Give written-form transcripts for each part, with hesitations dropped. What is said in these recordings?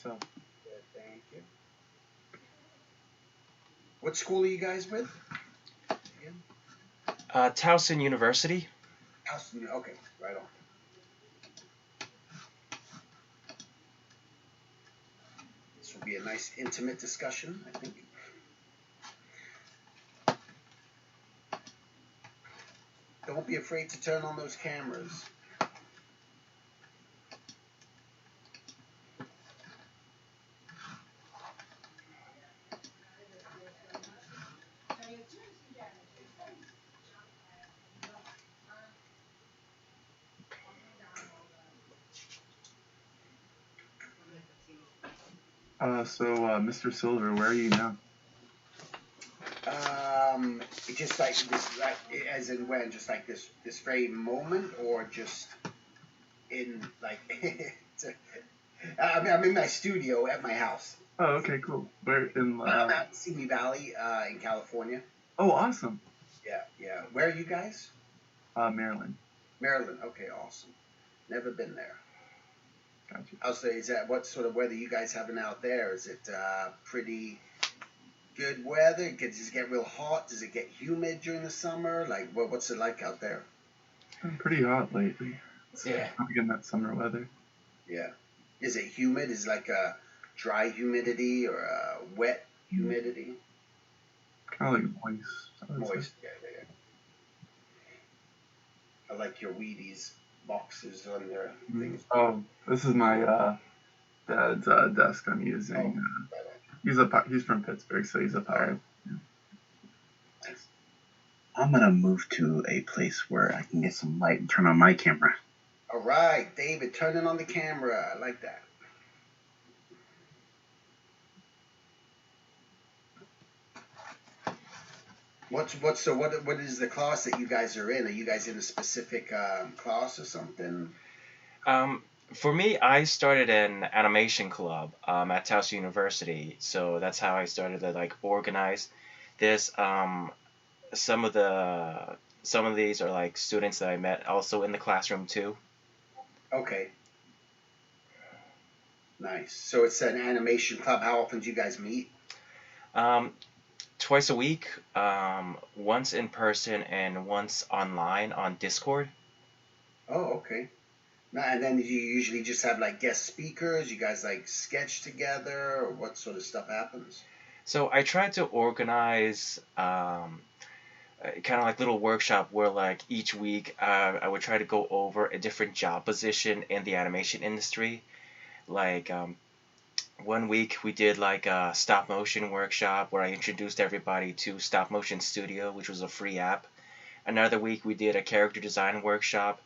So, Good, thank you. What school are you guys with? Again? Towson University. Towson. Okay, right on. This will be a nice intimate discussion, I think. Don't be afraid to turn on those cameras. Mr. Silver, where are you now? Just like this, like as in when, just like this very moment, or just in like. I'm in my studio at my house. Oh, okay, cool. Where in? I'm out in Simi Valley, in California. Oh, awesome. Yeah, yeah. Where are you guys? Maryland. Maryland. Okay, awesome. Never been there. Gotcha. I'll say, is that what sort of weather you guys having out there? Is it pretty good weather? Does it get real hot? Does it get humid during the summer? Like, what's it like out there? It's been pretty hot lately. Yeah. I'm getting that summer weather. Yeah. Is it humid? Is it like a dry humidity or a wet humidity? Kind of like moist. Moist. Yeah, yeah, yeah. I like your Wheaties boxes on their things. Oh, this is my dad's desk I'm using. He's from Pittsburgh, so he's a pirate. Nice. I'm gonna move to a place where I can get some light and turn on my camera. All right, David, turning on the camera. I like that. What is the class that you guys are in? Are you guys in a specific class or something? For me, I started an animation club at Towson University, so that's how I started to like organize this. Some of these are like students that I met also in the classroom too. Okay. Nice. So it's an animation club. How often do you guys meet? Um, Twice a week, once in person and once online on Discord. Oh, okay. Now, and then you usually just have like guest speakers. You guys like sketch together, or what sort of stuff happens? So I tried to organize kind of like little workshop where like each week I would try to go over a different job position in the animation industry. Like one week we did like a stop motion workshop where I introduced everybody to Stop Motion Studio, which was a free app. Another week we did a character design workshop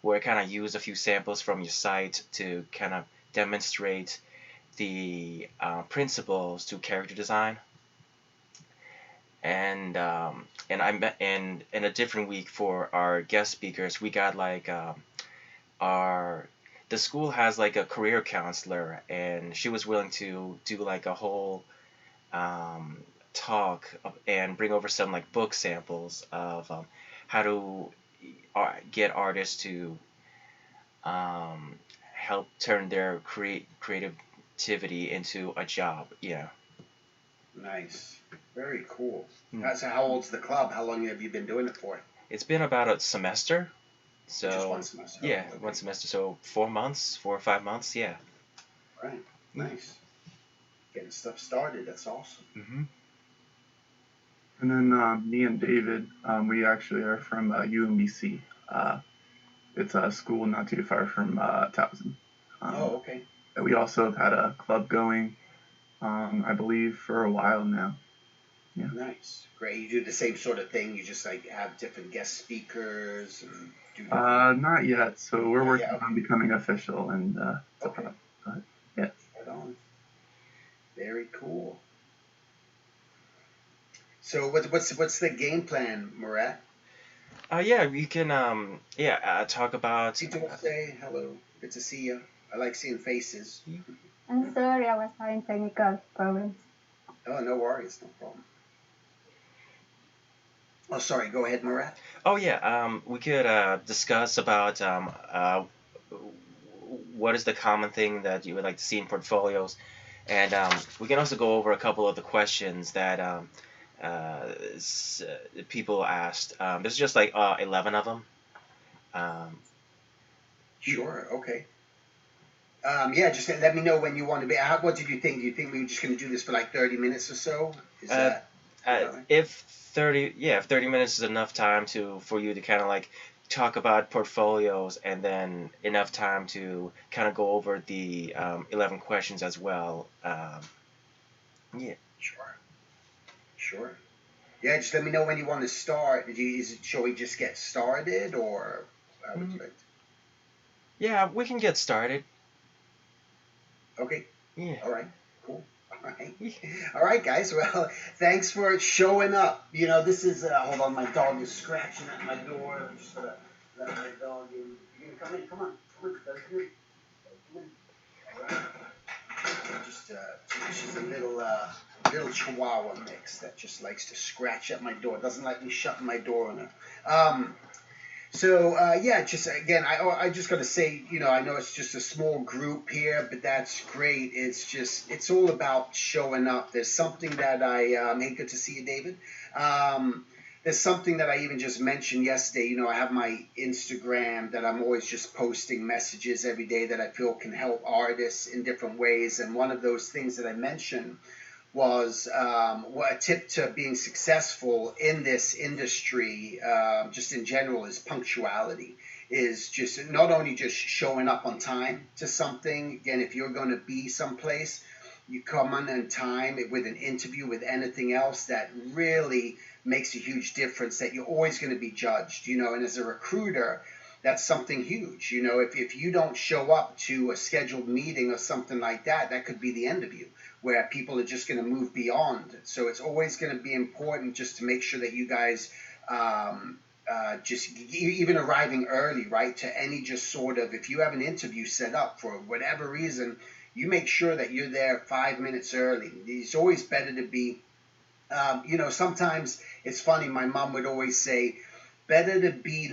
where I kind of used a few samples from your site to kind of demonstrate the principles to character design. And I met in a different week for our guest speakers. We got like our the school has like a career counselor, and she was willing to do like a whole talk and bring over some like book samples of how to get artists to help turn their creativity into a job. Yeah. Nice. Very cool. Hmm. So how old's the club? How long have you been doing it for? It's been about a semester. So Just one semester. yeah, Okay. one semester. So 4 months, 4 or 5 months. Yeah. Right. Nice. Getting stuff started. That's awesome. Mm-hmm. And then me and David, we actually are from UMBC. It's a school not too far from Towson. Oh, okay. We also have had a club going, I believe, for a while now. Yeah. Nice. Great. You do the same sort of thing. You just like have different guest speakers and do. Not yet. So we're working okay. on becoming official and Okay. but yeah. Right on. Very cool. So what's the game plan, Murat? Yeah, we can talk about. You don't say hello. Good to see you. I like seeing faces. I'm sorry, I was having technical problems. Oh, no worries, no problem. Oh, sorry. Go ahead, Murat. Oh yeah, we could discuss about what is the common thing that you would like to see in portfolios, and we can also go over a couple of the questions that people asked. There's just like 11 of them. Sure. Okay. Yeah, just let me know when you want to be out. What did you think? Do you think we were just going to do this for like 30 minutes or so? Is that if 30 minutes is enough time for you to kind of like talk about portfolios, and then enough time to kind of go over the 11 questions as well. Yeah. Sure. Yeah, just let me know when you want to start. Shall we just get started, or how would you like to? Yeah, we can get started. Okay. Yeah. All right. Cool. All right, guys. Well, thanks for showing up. You know, this is. Hold on, my dog is scratching at my door. I'm just gonna let my dog in. You gonna come in? Come on. That's good. Come in. All right. Just she's a little Chihuahua mix that just likes to scratch at my door. Doesn't like me shutting my door on her. So yeah, just again, I just gotta say, you know, I know it's just a small group here, but that's great. It's all about showing up. There's something that hey, good to see you, David. There's something that I even just mentioned yesterday. You know, I have my Instagram that I'm always just posting messages every day that I feel can help artists in different ways. And one of those things that I mentioned was a tip to being successful in this industry, just in general, is punctuality. Is just not only just showing up on time to something. Again, if you're going to be someplace, you come on time with an interview, with anything else, that really makes a huge difference, that you're always going to be judged, you know. And as a recruiter, that's something huge. You know, if you don't show up to a scheduled meeting or something like that, that could be the end of you, where people are just going to move beyond. So it's always going to be important just to make sure that you guys just even arriving early, right, to any just sort of, if you have an interview set up for whatever reason, you make sure that you're there 5 minutes early. It's always better to be, you know, sometimes it's funny, my mom would always say, better to be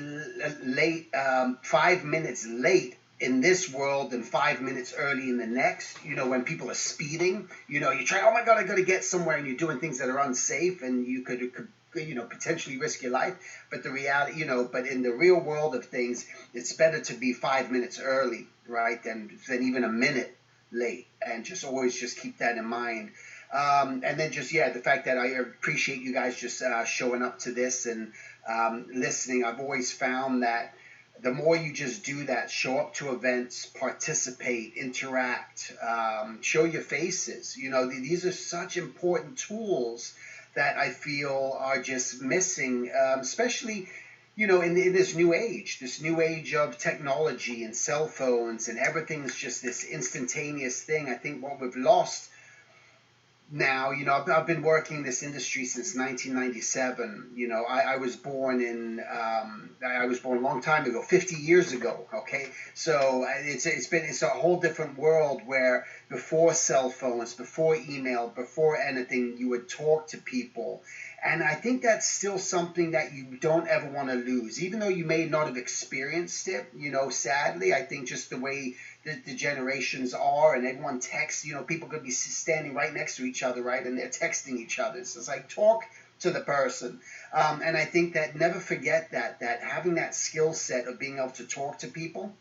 late, 5 minutes late in this world than 5 minutes early in the next. You know, when people are speeding, you know, you try, oh my God, I got to get somewhere, and you're doing things that are unsafe, and you could you know, potentially risk your life. But the reality, you know, but in the real world of things, it's better to be 5 minutes early, right, than even a minute late. And just always just keep that in mind. And then just, yeah, the fact that I appreciate you guys just showing up to this and listening. I've always found that the more you just do that, show up to events, participate, interact, show your faces. You know, these are such important tools that I feel are just missing, especially, you know, in this new age of technology and cell phones, and everything is just this instantaneous thing. I think what we've lost now, you know, I've been working in this industry since 1997. You know, I was born a long time ago, 50 years ago. Okay, so it's a whole different world, where before cell phones, before email, before anything, you would talk to people. And I think that's still something that you don't ever want to lose, even though you may not have experienced it. You know, sadly, I think just the way the generations are, and everyone texts, you know, people could be standing right next to each other, right, and they're texting each other. So it's like, talk to the person. And I think that, never forget that having that skill set of being able to talk to people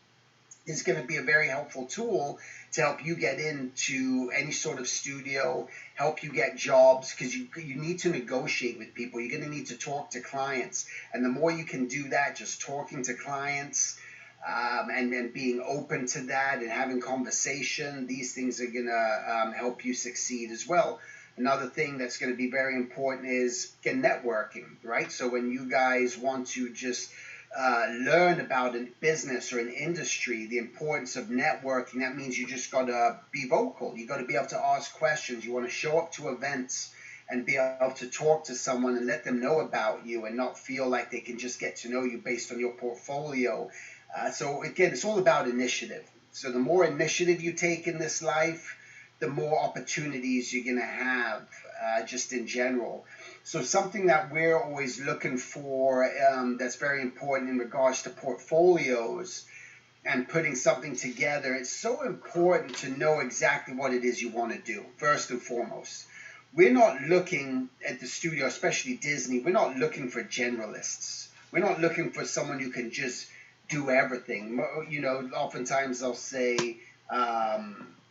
is going to be a very helpful tool to help you get into any sort of studio, help you get jobs, because you need to negotiate with people. You're going to need to talk to clients. And the more you can do that, just talking to clients, and being open to that and having conversation, these things are going to help you succeed as well. Another thing that's going to be very important is networking, right? So when you guys want to just learn about a business or an industry, the importance of networking, that means you just got to be vocal. You got to be able to ask questions. You want to show up to events and be able to talk to someone and let them know about you, and not feel like they can just get to know you based on your portfolio. So again, it's all about initiative. So the more initiative you take in this life, the more opportunities you're going to have, just in general. So something that we're always looking for, that's very important in regards to portfolios, and putting something together, it's so important to know exactly what it is you want to do, first and foremost. We're not looking at the studio, especially Disney, we're not looking for generalists. We're not looking for someone who can just do everything. You know, oftentimes they'll say,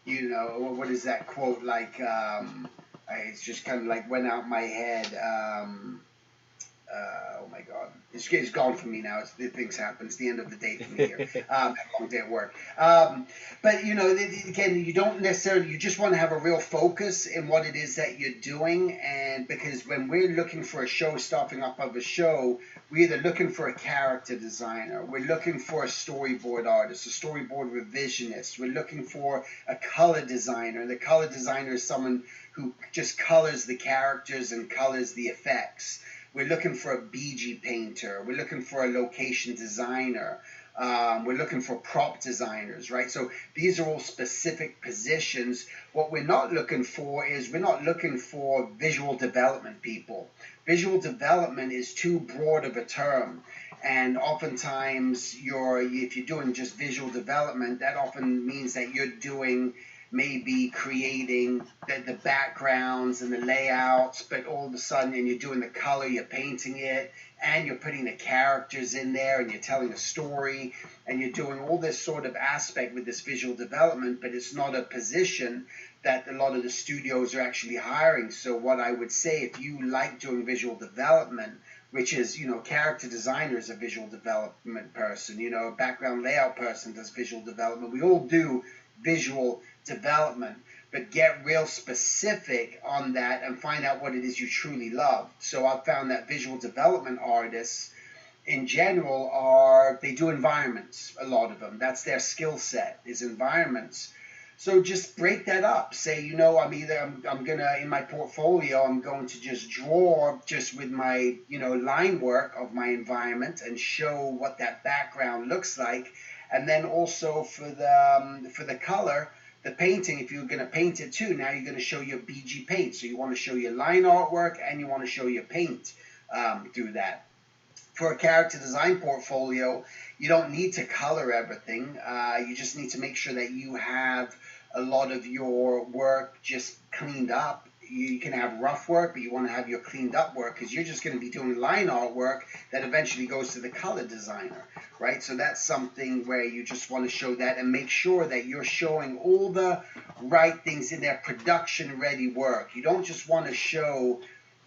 you know, what is that quote like? It's just kind of like went out my head. Oh my God, it's gone from me now. Things happen. It's the end of the day for me here. Had a long day at work. But you know, again, you don't necessarily. You just want to have a real focus in what it is that you're doing, and because when we're looking for a show, starting up of a show, we're either looking for a character designer, we're looking for a storyboard artist, a storyboard revisionist, we're looking for a color designer. And the color designer is someone who just colors the characters and colors the effects. We're looking for a BG painter. We're looking for a location designer. We're looking for prop designers, right? So these are all specific positions. What we're not looking for is we're not looking for visual development people. Visual development is too broad of a term. And oftentimes, if you're doing just visual development, that often means that you're doing maybe creating the backgrounds and the layouts, but all of a sudden, and you're doing the color, you're painting it, and you're putting the characters in there, and you're telling a story, and you're doing all this sort of aspect with this visual development, but it's not a position that a lot of the studios are actually hiring. So what I would say, if you like doing visual development, which is, you know, character designer is a visual development person, you know, a background layout person does visual development. We all do visual development, but get real specific on that and find out what it is you truly love. So I've found that visual development artists in general they do environments, a lot of them. That's their skill set, is environments. So just break that up. Say, you know, I'm gonna, in my portfolio, I'm going to just draw just with my, you know, line work of my environment and show what that background looks like. And then also for the color, the painting, if you're going to paint it too, now you're going to show your BG paint. So you want to show your line artwork and you want to show your paint through that. For a character design portfolio, you don't need to color everything. You just need to make sure that you have a lot of your work just cleaned up. You can have rough work, but you want to have your cleaned up work because you're just going to be doing line artwork that eventually goes to the color designer, right? So that's something where you just want to show that and make sure that you're showing all the right things in their production ready work. You don't just want to show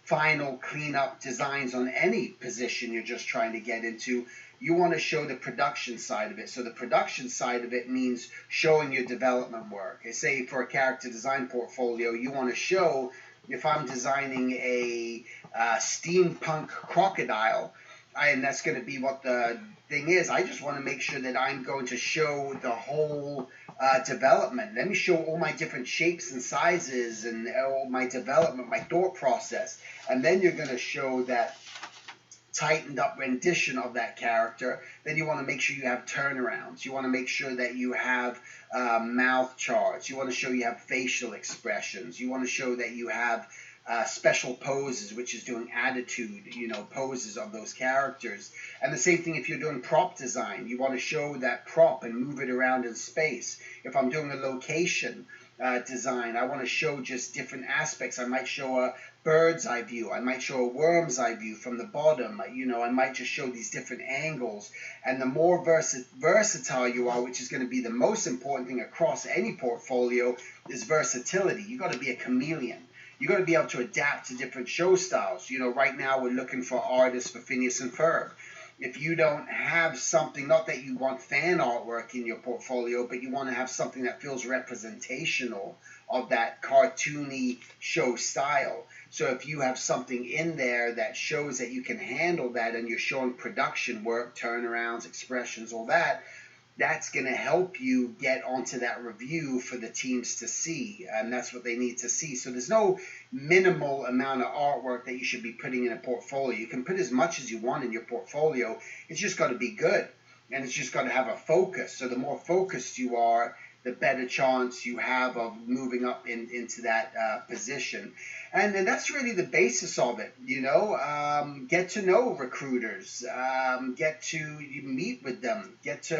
final cleanup designs on any position you're just trying to get into. You want to show the production side of it. So the production side of it means showing your development work. Say for a character design portfolio, you want to show, if I'm designing a steampunk crocodile, and that's going to be what the thing is, I just want to make sure that I'm going to show the whole development. Let me show all my different shapes and sizes and all my development, my thought process. And then you're going to show that tightened up rendition of that character. Then you want to make sure you have turnarounds. You want to make sure that you have mouth charts. You want to show you have facial expressions. You want to show that you have special poses, which is doing attitude, you know, poses of those characters. And the same thing if you're doing prop design. You want to show that prop and move it around in space. If I'm doing a location design, I want to show just different aspects. I might show a bird's eye view. I might show a worm's eye view from the bottom. You know, I might just show these different angles. And the more versatile you are, which is going to be the most important thing across any portfolio, is versatility. You've got to be a chameleon. You've got to be able to adapt to different show styles. You know, right now we're looking for artists for Phineas and Ferb. If you don't have something, not that you want fan artwork in your portfolio, but you want to have something that feels representational of that cartoony show style. So if you have something in there that shows that you can handle that and you're showing production work, turnarounds, expressions, all that, that's going to help you get onto that review for the teams to see, and that's what they need to see. So there's no minimal amount of artwork that you should be putting in a portfolio. You can put as much as you want in your portfolio. It's just got to be good, and it's just got to have a focus. So the more focused you are, the better chance you have of moving up into that position. And that's really the basis of it, get to know recruiters, get to meet with them, get to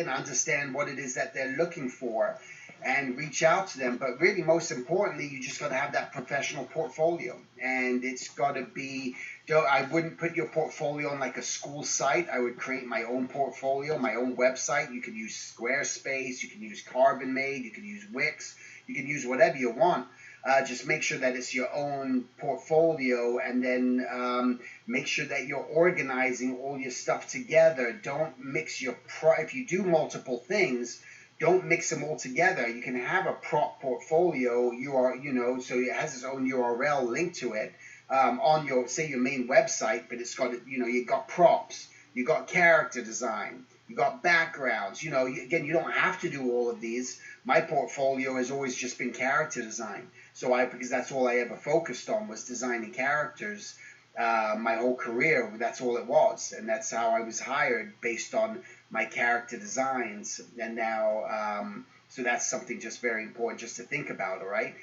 understand what it is that they're looking for, and reach out to them. But really, most importantly, you just got to have that professional portfolio, and it's got to be. I wouldn't put your portfolio on like a school site. I would create my own portfolio, my own website. You can use Squarespace, you can use Carbon Made, you can use Wix, you can use whatever you want. Just make sure that it's your own portfolio, and then make sure that you're organizing all your stuff together. Don't mix if you do multiple things, don't mix them all together. You can have a prop portfolio, so it has its own URL linked to it on your main website, but it's got, you got props, you got character design, you got backgrounds. Again, you don't have to do all of these. My portfolio has always just been character design. Because that's all I ever focused on, was designing characters. My whole career, that's all it was, and that's how I was hired, based on my character designs. And now, so that's something just very important just to think about, all right?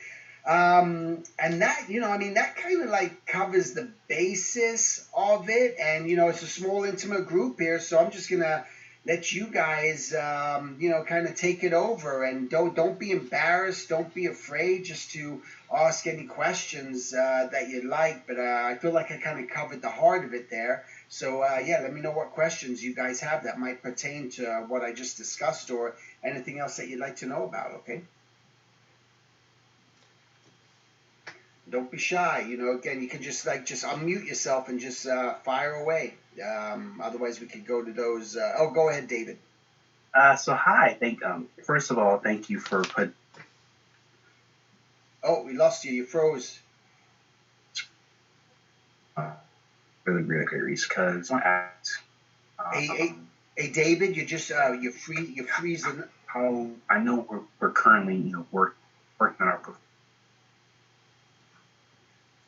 And that, that kind of like covers the basis of it. And, it's a small, intimate group here, so I'm just going to let you guys, kind of take it over, and don't be embarrassed. Don't be afraid just to ask any questions that you'd like. But I feel like I kind of covered the heart of it there. So, let me know what questions you guys have that might pertain to what I just discussed, or anything else that you'd like to know about, okay? Don't be shy. Again, you can just unmute yourself and just fire away. Otherwise, we could go to those. Go ahead, David. So hi. First of all, thank you for put. Oh, we lost you. You froze. Really, really great reason, because Hey, David, you're freezing. How I know we're currently working on our.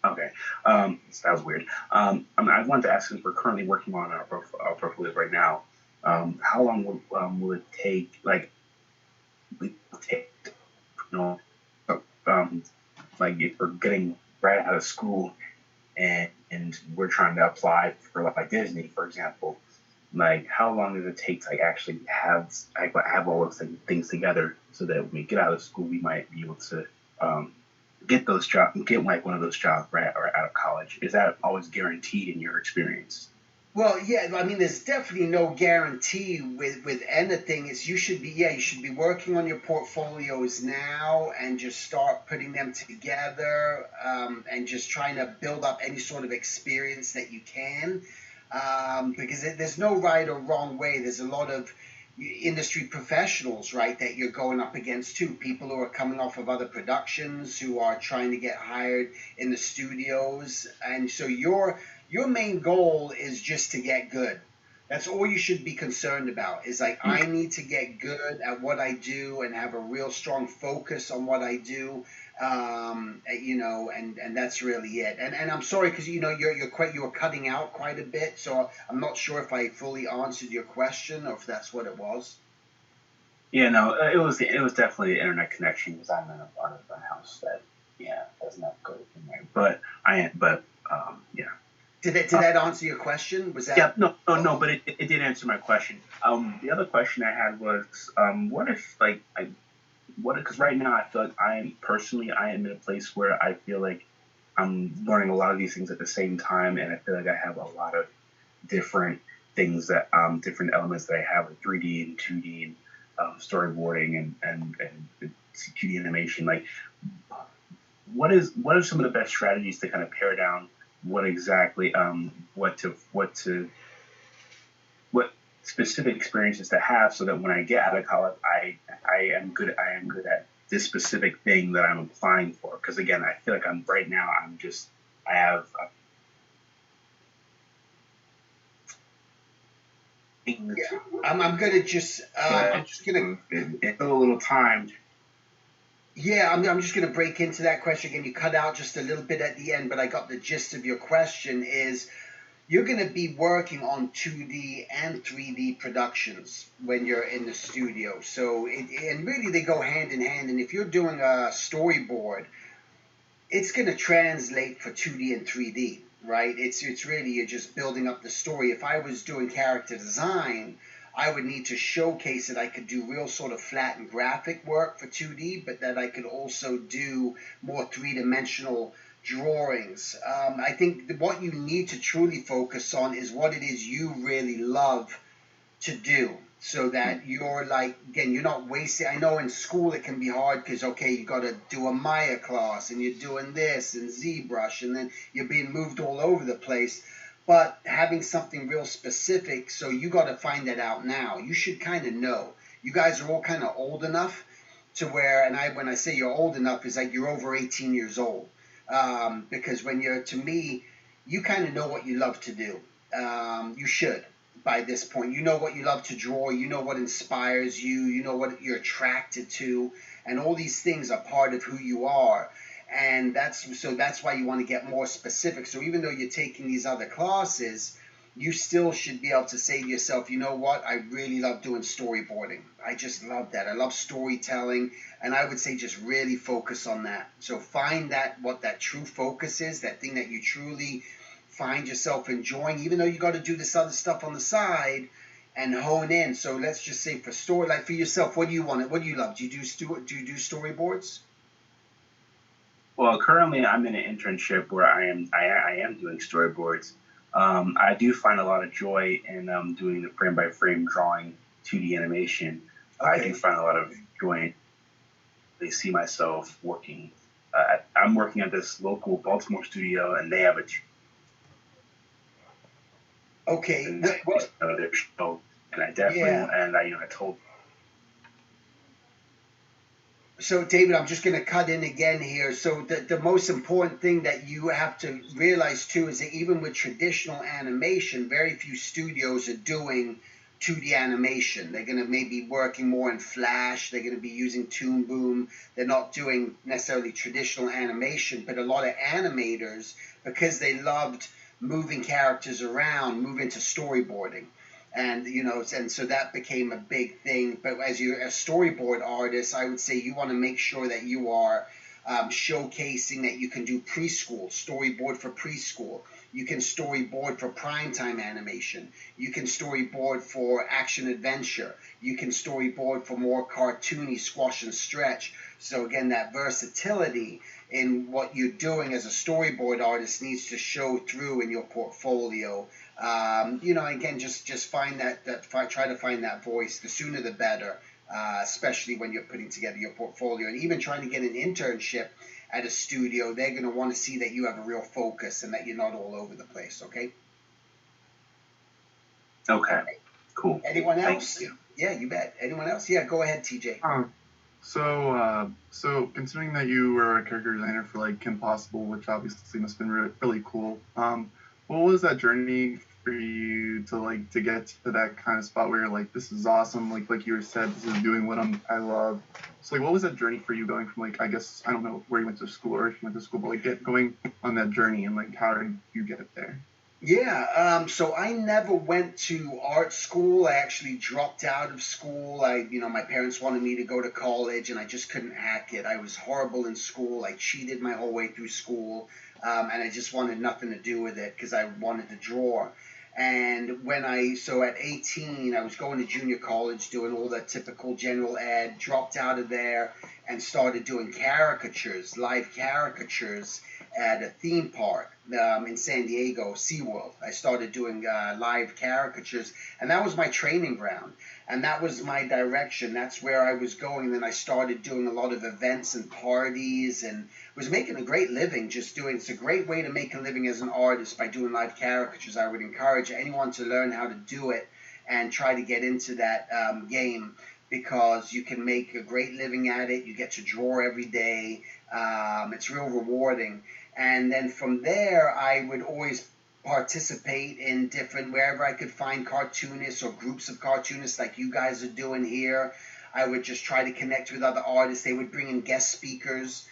Okay, so that was weird. I wanted to ask, since we're currently working on our portfolio right now, how long will it take? Like if we're getting right out of school and we're trying to apply for like Disney, for example, like how long does it take to actually have all those things together, so that when we get out of school, we might be able to get like one of those jobs right or out of college? Is that always guaranteed in your experience? Well, yeah, there's definitely no guarantee with anything. You should be working on your portfolios now, and just start putting them together, and just trying to build up any sort of experience that you can, because there's no right or wrong way. There's a lot of industry professionals, right, that you're going up against too. People who are coming off of other productions, who are trying to get hired in the studios, and so your main goal is just to get good. That's all you should be concerned about, is like, I need to get good at what I do and have a real strong focus on what I do. And that's really it. And I'm sorry, because you were cutting out quite a bit, so I'm not sure if I fully answered your question, or if that's what it was. Yeah, no, it was definitely the internet connection, because I'm in a part of the house that doesn't have good internet. But yeah. Did that answer your question? Was that? Yeah, no, but it did answer my question. The other question I had was, what if because right now I feel like I am in a place where I feel like I'm learning a lot of these things at the same time, and I feel like I have a lot of different things different elements that I have, like 3D and 2D and storyboarding and 2D animation. Like, what are some of the best strategies to kind of pare down what exactly what specific experiences to have, so that when I get out of college, I am good at this specific thing that I'm applying for. Because again, I feel like I'm gonna just a little time. Yeah, I'm just going to break into that question again. You cut out just a little bit at the end, but I got the gist of your question. Is you're going to be working on 2D and 3D productions when you're in the studio. So, and really they go hand in hand. And if you're doing a storyboard, it's going to translate for 2D and 3D, right? It's really, you're just building up the story. If I was doing character design, I would need to showcase that I could do real sort of flat and graphic work for 2D, but that I could also do more three-dimensional drawings. I think what you need to truly focus on is what it is you really love to do, so that you're like, again, you're not wasting. I know in school it can be hard because, okay, you got to do a Maya class and you're doing this and ZBrush and then you're being moved all over the place. But having something real specific, so you got to find that out now. You should kind of know. You guys are all kind of old enough to where, and when I say you're old enough, is like you're over 18 years old. Because when you're, to me, you kind of know what you love to do. You should. By this point, you know what you love to draw, you know what inspires you, you know what you're attracted to, and all these things are part of who you are. And that's why you want to get more specific. So even though you're taking these other classes, you still should be able to say to yourself, you know what, I really love doing storyboarding. I just love that. I love storytelling, and I would say just really focus on that. So find that, what that true focus is, that thing that you truly find yourself enjoying, even though you got to do this other stuff on the side, and hone in. So let's just say for story, like for yourself, what do you want? What do you love? Do you do storyboards? Well, currently I'm in an internship where I am doing storyboards. I do find a lot of joy in doing the frame by frame drawing 2D animation. I do find a lot of joy in. They see myself working. I'm working at this local Baltimore studio, and they have a Okay. their show, and I definitely I told. So David, I'm just going to cut in again here. So the most important thing that you have to realize too is that even with traditional animation, very few studios are doing 2D animation. They're going to maybe working more in Flash. They're going to be using Toon Boom. They're not doing necessarily traditional animation, but a lot of animators, because they loved moving characters around, move into storyboarding. And and so that became a big thing. But as you're a storyboard artist, I would say you want to make sure that you are showcasing that you can do preschool, storyboard for preschool. You can storyboard for primetime animation. You can storyboard for action adventure. You can storyboard for more cartoony squash and stretch. So again, that versatility in what you're doing as a storyboard artist needs to show through in your portfolio. Again, just find try to find that voice. The sooner the better, especially when you're putting together your portfolio. And even trying to get an internship at a studio, they're going to want to see that you have a real focus and that you're not all over the place, okay? Okay, cool. Anyone else? Thank you. Yeah, you bet. Anyone else? Yeah, go ahead, TJ. So considering that you were a character designer for like Kim Possible, which obviously must have been really, really cool, what was that journey for you to get to that kind of spot where you're like, this is awesome, like you said, this is doing what I love. So like, what was that journey for you going from I guess, I don't know where you went to school or if you went to school, but going on that journey and how did you get there? Yeah, so I never went to art school. I actually dropped out of school. My parents wanted me to go to college, and I just couldn't hack it. I was horrible in school. I cheated my whole way through school, and I just wanted nothing to do with it because I wanted to draw. And so at 18, I was going to junior college, doing all that typical general ed, dropped out of there, and started doing caricatures, live caricatures, at a theme park in San Diego, SeaWorld. I started doing live caricatures, and that was my training ground, and that was my direction. That's where I was going. Then I started doing a lot of events and parties, and was making a great living just doing. It's a great way to make a living as an artist by doing live caricatures. I would encourage anyone to learn how to do it and try to get into that game, because you can make a great living at it. You get to draw every day. It's real rewarding. And then from there, I would always participate in wherever I could find cartoonists or groups of cartoonists like you guys are doing here. I would just try to connect with other artists. They would bring in guest speakers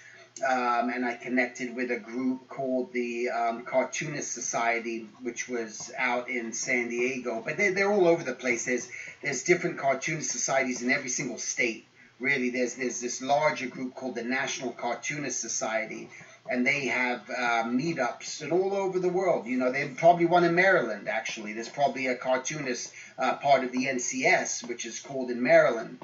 and I connected with a group called the Cartoonist Society, which was out in San Diego. But they're all over the place. There's different cartoonist societies in every single state. Really, there's this larger group called the National Cartoonist Society, and they have meetups and all over the world. You know, they probably one in Maryland. Actually, there's probably a cartoonist part of the NCS, which is called in Maryland.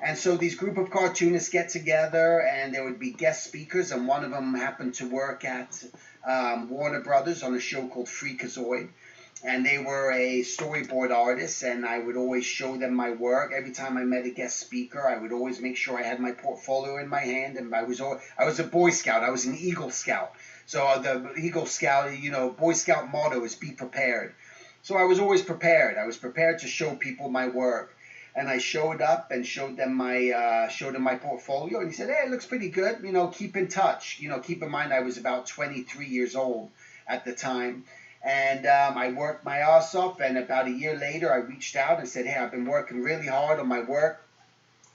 And so these group of cartoonists get together, and there would be guest speakers, and one of them happened to work at Warner Brothers on a show called Freakazoid. And they were a storyboard artist, and I would always show them my work. Every time I met a guest speaker, I would always make sure I had my portfolio in my hand, and I was a Boy Scout. I was an Eagle Scout. So the Eagle Scout, you know, Boy Scout motto is be prepared. So I was always prepared. I was prepared to show people my work. And I showed up and showed him my portfolio, and he said, "Hey, it looks pretty good. You know, keep in touch. You know, keep in mind I was about 23 years old at the time." And I worked my ass off, and about a year later, I reached out and said, "Hey, I've been working really hard on my work.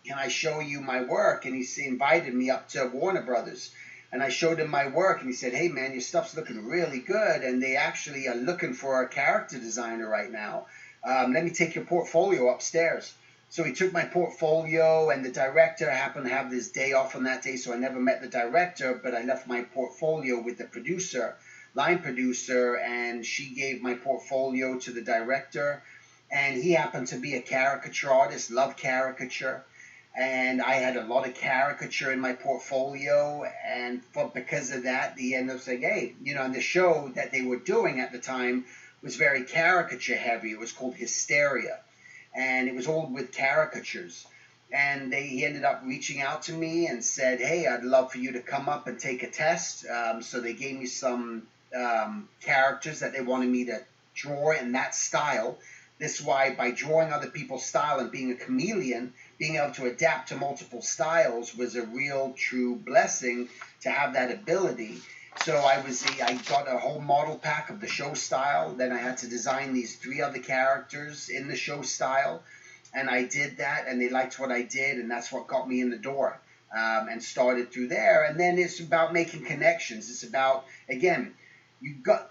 Can I show you my work?" And he invited me up to Warner Brothers. And I showed him my work, and he said, "Hey, man, your stuff's looking really good, and they actually are looking for a character designer right now. Let me take your portfolio upstairs." So he took my portfolio, and the director happened to have this day off on that day, so I never met the director, but I left my portfolio with the producer, line producer, and she gave my portfolio to the director. And he happened to be a caricature artist, loved caricature. And I had a lot of caricature in my portfolio, and because of that, he ended up saying, "Hey, you know," and the show that they were doing at the time was very caricature heavy. It was called Hysteria, and it was all with caricatures. And he ended up reaching out to me and said, "Hey, I'd love for you to come up and take a test." So they gave me some characters that they wanted me to draw in that style. This is why, by drawing other people's style and being a chameleon, being able to adapt to multiple styles was a real, true blessing to have that ability. So I got a whole model pack of the show style. Then I had to design these 3 other characters in the show style, and I did that, and they liked what I did, and that's what got me in the door, and started through there. And then it's about making connections. It's about, again,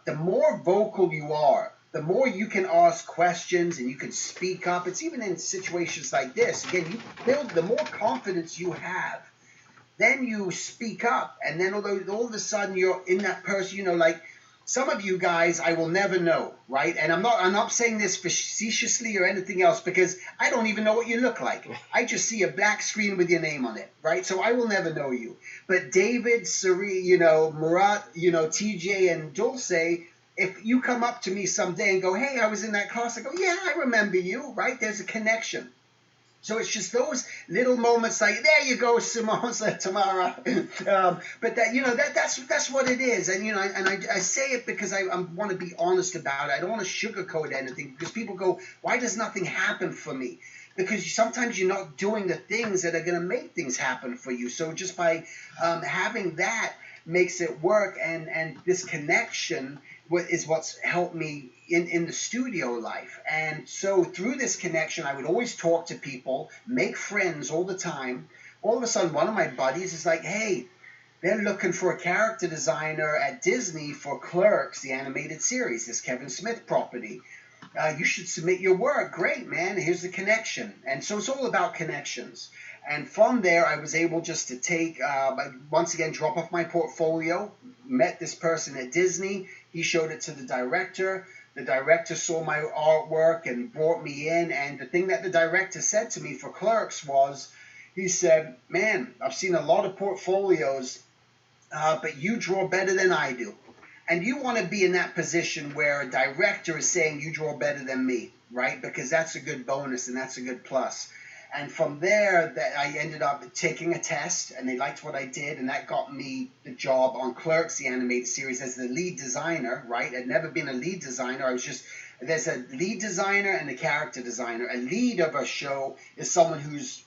the more vocal you are, the more you can ask questions and you can speak up. It's even in situations like this. Again, you build, the more confidence you have, then you speak up. And then although all of a sudden you're in that person, you know, like some of you guys I will never know, right? And I'm not saying this facetiously or anything else, because I don't even know what you look like. I just see a black screen with your name on it, right? So I will never know you. But David, Sari, you know, Murat, you know, TJ and Dulce, if you come up to me someday and go, "Hey, I was in that class," I go, "Yeah, I remember you," right? There's a connection. So it's just those little moments like, "There you go, Simone," said Tamara. But that, you know, that's what it is. And, you know, and I say it because I want to be honest about it. I don't want to sugarcoat anything, because people go, "Why does nothing happen for me?" Because sometimes you're not doing the things that are going to make things happen for you. So just by having that makes it work, and this connection is what's helped me in the studio life. And so through this connection, I would always talk to people, make friends all the time. All of a sudden, one of my buddies is like, "Hey, they're looking for a character designer at Disney for Clerks, the animated series, this Kevin Smith property. You should submit your work." Great, man. Here's the connection. And so it's all about connections. And from there, I was able just to take, once again, drop off my portfolio, met this person at Disney. He showed it to the director. The director saw my artwork and brought me in. And the thing that the director said to me for Clerks was, he said, "Man, I've seen a lot of portfolios, but you draw better than I do." And you want to be in that position where a director is saying you draw better than me, right? Because that's a good bonus and that's a good plus. And from there, that I ended up taking a test, and they liked what I did, and that got me the job on Clerks, the animated series, as the lead designer, right? I'd never been a lead designer. I was just, there's a lead designer and a character designer. A lead of a show is someone who's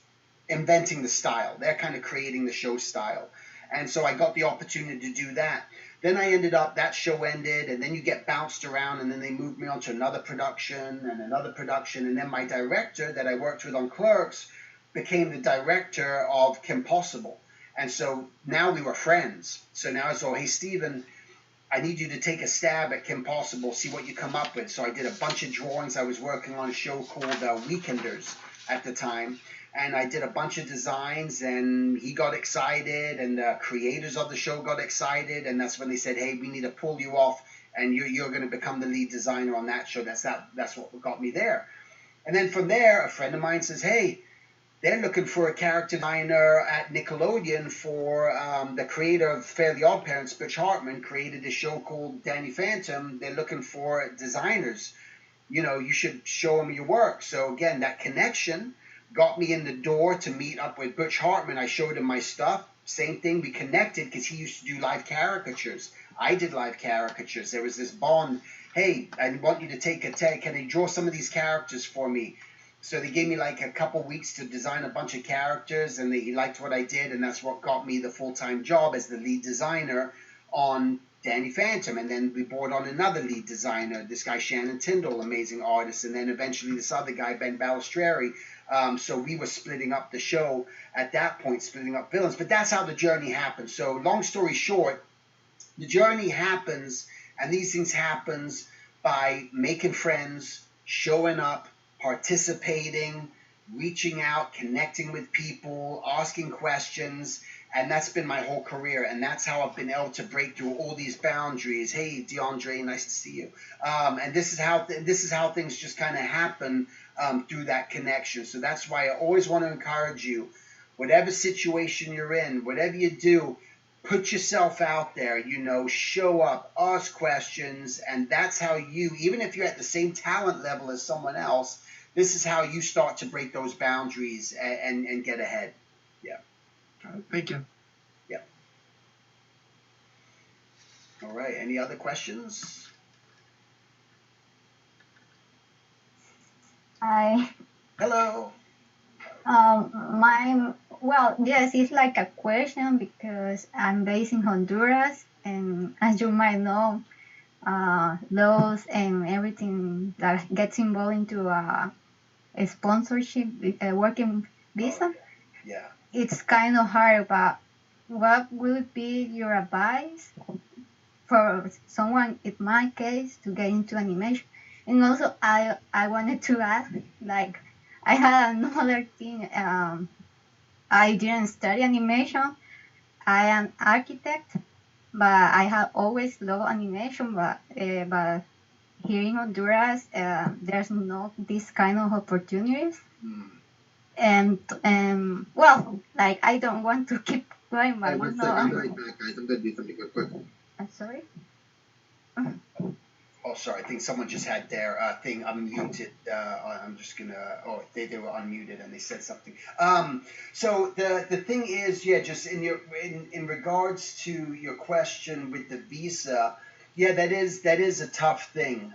inventing the style. They're kind of creating the show style. And so I got the opportunity to do that. Then I ended up, that show ended, and then you get bounced around, and then they moved me on to another production and another production. And then my director that I worked with on Clerks became the director of Kim Possible. And so now we were friends. So now it's all, hey, Stephen, I need you to take a stab at Kim Possible, see what you come up with. So I did a bunch of drawings. I was working on a show called Weekenders at the time. And I did a bunch of designs, and he got excited, and the creators of the show got excited. And that's when they said, hey, we need to pull you off, and you're going to become the lead designer on that show. That's what got me there. And then from there, a friend of mine says, hey, they're looking for a character designer at Nickelodeon for the creator of Fairly Odd Parents, Butch Hartman, created a show called Danny Phantom. They're looking for designers. You should show them your work. So again, that connection got me in the door to meet up with Butch Hartman. I showed him my stuff. Same thing, we connected because he used to do live caricatures. I did live caricatures. There was this bond. Hey, I want you to can you draw some of these characters for me? So they gave me like a couple weeks to design a bunch of characters, and he liked what I did, and that's what got me the full-time job as the lead designer on Danny Phantom. And then we brought on another lead designer, this guy Shannon Tyndall, amazing artist, and then eventually this other guy, Ben Balistreri. So we were splitting up the show at that point, splitting up villains. But that's how the journey happened. So long story short, the journey happens, and these things happens by making friends, showing up, participating, reaching out, connecting with people, asking questions, and that's been my whole career, and that's how I've been able to break through all these boundaries. Hey, DeAndre, nice to see you. And this is how things just kind of happen through that connection. So that's why I always want to encourage you, whatever situation you're in, whatever you do, put yourself out there, show up, ask questions, and that's how you, even if you're at the same talent level as someone else, this is how you start to break those boundaries and get ahead. Yeah. Thank you. Yeah. All right. Any other questions? I Hello. Yes, it's like a question because I'm based in Honduras, and as you might know, laws and everything that gets involved into a sponsorship, a working visa, Yeah. it's kind of hard. But what would be your advice for someone, in my case, to get into animation? And also, I wanted to ask, like, I had another thing. I didn't study animation. I am architect, but I have always loved animation. But here in Honduras, there's not this kind of opportunities. And well, like, I don't want to keep going, but One second, I'll be right back, guys. I'm gonna do something real quick. I'm sorry. Oh, sorry. I think someone just had their thing unmuted. I'm just gonna. Oh, they were unmuted and they said something. So the thing is, yeah, just in regards to your question with the visa, yeah, that is a tough thing.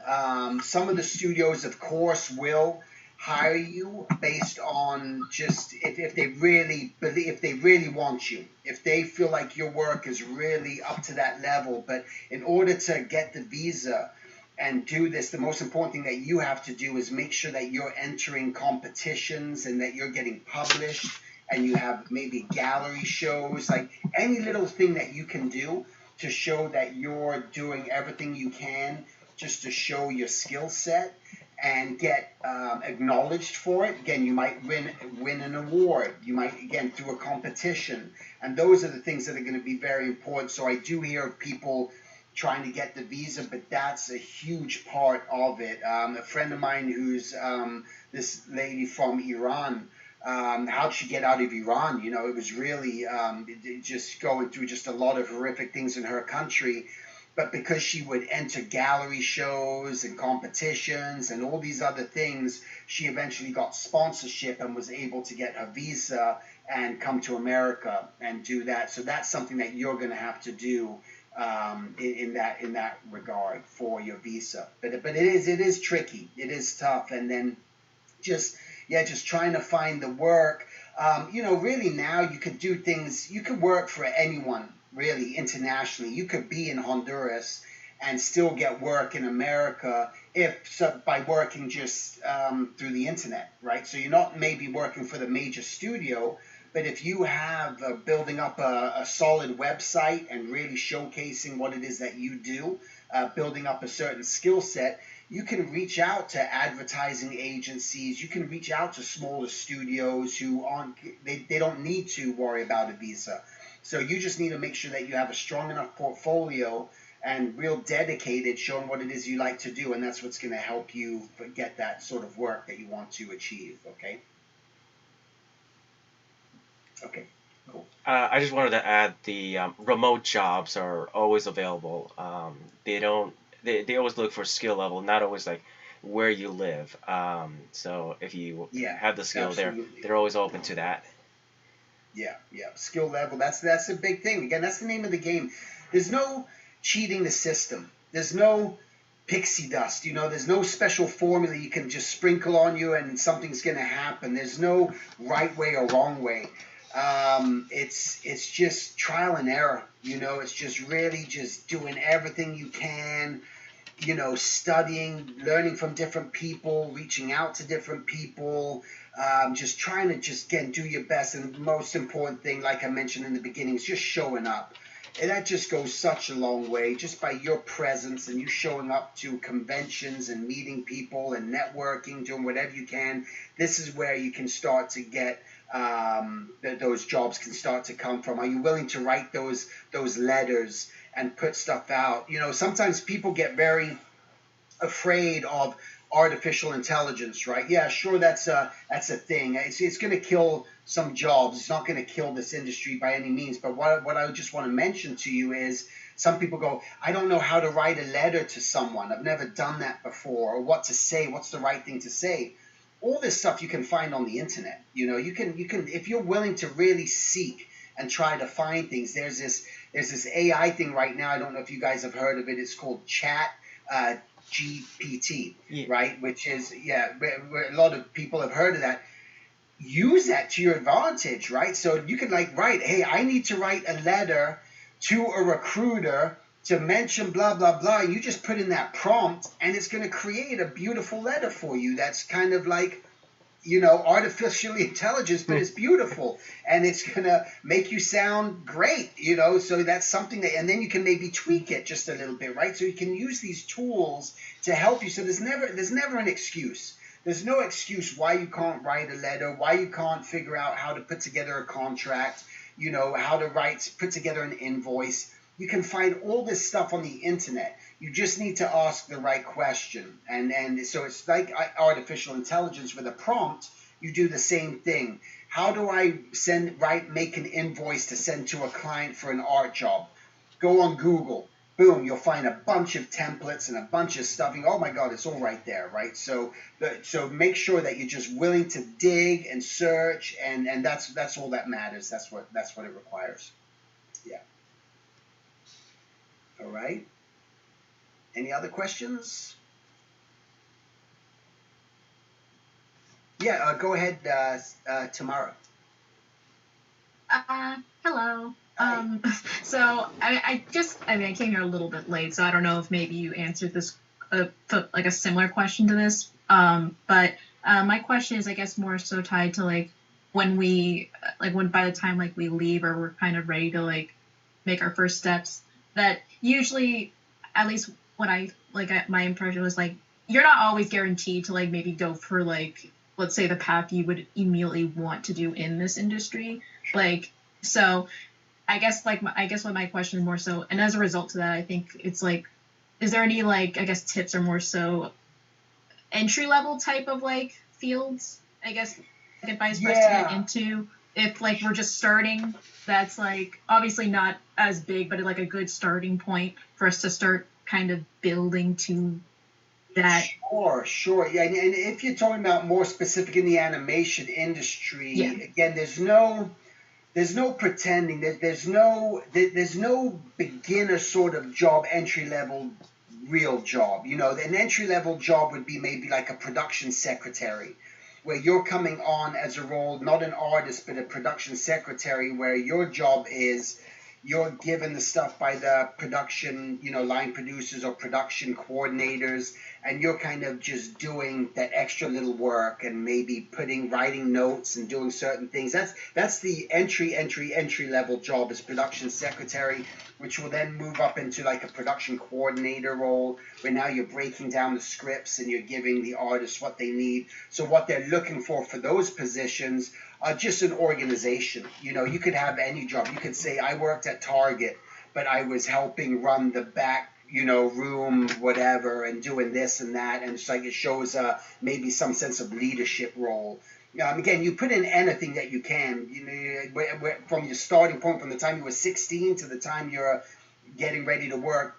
Some of the studios, of course, will hire you based on just if they really believe, if they really want you, if they feel like your work is really up to that level. But in order to get the visa and do this, the most important thing that you have to do is make sure that you're entering competitions and that you're getting published, and you have maybe gallery shows, like any little thing that you can do to show that you're doing everything you can just to show your skill set and get acknowledged for it. Again, you might win an award. You might, again, through a competition. And those are the things that are going to be very important. So I do hear of people trying to get the visa, but that's a huge part of it. A friend of mine who's this lady from Iran, how'd she get out of Iran? It was really just going through just a lot of horrific things in her country. But because she would enter gallery shows and competitions and all these other things, she eventually got sponsorship and was able to get her visa and come to America and do that. So that's something that you're going to have to do in that regard for your visa. But it is tricky. It is tough. And then just trying to find the work. Really now you could do things. You could work for anyone. Really, internationally, you could be in Honduras and still get work in America by working just through the internet, right? So you're not maybe working for the major studio, But if you have building up a solid website and really showcasing what it is that you do, building up a certain skill set, you can reach out to advertising agencies. You can reach out to smaller studios who aren't, they don't need to worry about a visa. So you just need to make sure that you have a strong enough portfolio and real dedicated, showing what it is you like to do, and that's what's going to help you get that sort of work that you want to achieve. Okay. Okay. Cool. I just wanted to add the remote jobs are always available. They don't. They always look for skill level, not always like where you live. So if you have the skill, they're always open to that. Yeah, yeah. Skill level. That's a big thing. Again, that's the name of the game. There's no cheating the system. There's no pixie dust. There's no special formula you can just sprinkle on you and something's going to happen. There's no right way or wrong way. It's just trial and error. It's just really just doing everything you can. Studying, learning from different people, reaching out to different people, just trying to just, again, do your best. And the most important thing, like I mentioned in the beginning, is just showing up. And that just goes such a long way, just by your presence and you showing up to conventions and meeting people and networking, doing whatever you can. This is where you can start to get those jobs can start to come from. Are you willing to write those letters and put stuff out? Sometimes people get very afraid of artificial intelligence, right? Yeah, sure, that's a thing. It's going to kill some jobs. It's not going to kill this industry by any means. But what I just want to mention to you is, some people go, I don't know how to write a letter to someone. I've never done that before, or what to say. What's the right thing to say? All this stuff you can find on the internet. You can if you're willing to really seek and try to find things. There's this AI thing right now. I don't know if you guys have heard of it. It's called Chat GPT, right? Which is, where a lot of people have heard of that. Use that to your advantage, right? So you can write, hey, I need to write a letter to a recruiter to mention blah, blah, blah. You just put in that prompt and it's going to create a beautiful letter for you. That's kind of like, artificially intelligence, but it's beautiful and it's going to make you sound great, so that's something that, and then you can maybe tweak it just a little bit, right? So you can use these tools to help you. So there's never an excuse. There's no excuse why you can't write a letter, why you can't figure out how to put together a contract, how to put together an invoice. You can find all this stuff on the internet. You just need to ask the right question. And so it's like artificial intelligence with a prompt. You do the same thing. How do I make an invoice to send to a client for an art job? Go on Google. Boom, you'll find a bunch of templates and a bunch of stuffing. Oh my God, it's all right there, right? So make sure that you're just willing to dig and search, and that's all that matters. That's what it requires. Yeah. All right. Any other questions? Yeah, go ahead, Tamara. Hello. Hi. So I came here a little bit late, so I don't know if maybe you answered this, like a similar question to this. But my question is, I guess, more so tied to when by the time we leave or we're kind of ready to make our first steps. That usually, at least when my impression was you're not always guaranteed to maybe go for let's say the path you would immediately want to do in this industry. So I guess what my question is more so, and as a result to that, I think it's is there any I guess tips or more so entry level type of fields, I guess, advice for us to get into if we're just starting, that's obviously not as big, but a good starting point for us to start kind of building to that. Sure. Yeah, and if you're talking about more specific in the animation industry, again, there's no pretending. There's no beginner sort of job, entry level, real job. An entry level job would be maybe like a production secretary, where you're coming on as a role, not an artist, but a production secretary, where your job is you're given the stuff by the production, line producers or production coordinators, and you're kind of just doing that extra little work and maybe writing notes and doing certain things. That's the entry level job as production secretary, which will then move up into like a production coordinator role, where now you're breaking down the scripts and you're giving the artists what they need. So what they're looking for those positions are just an organization. You could have any job. You could say, I worked at Target, but I was helping run the back room, whatever, and doing this and that, and it's like it shows maybe some sense of leadership role. Again, you put in anything that you can, from your starting point, from the time you were 16 to the time you're getting ready to work,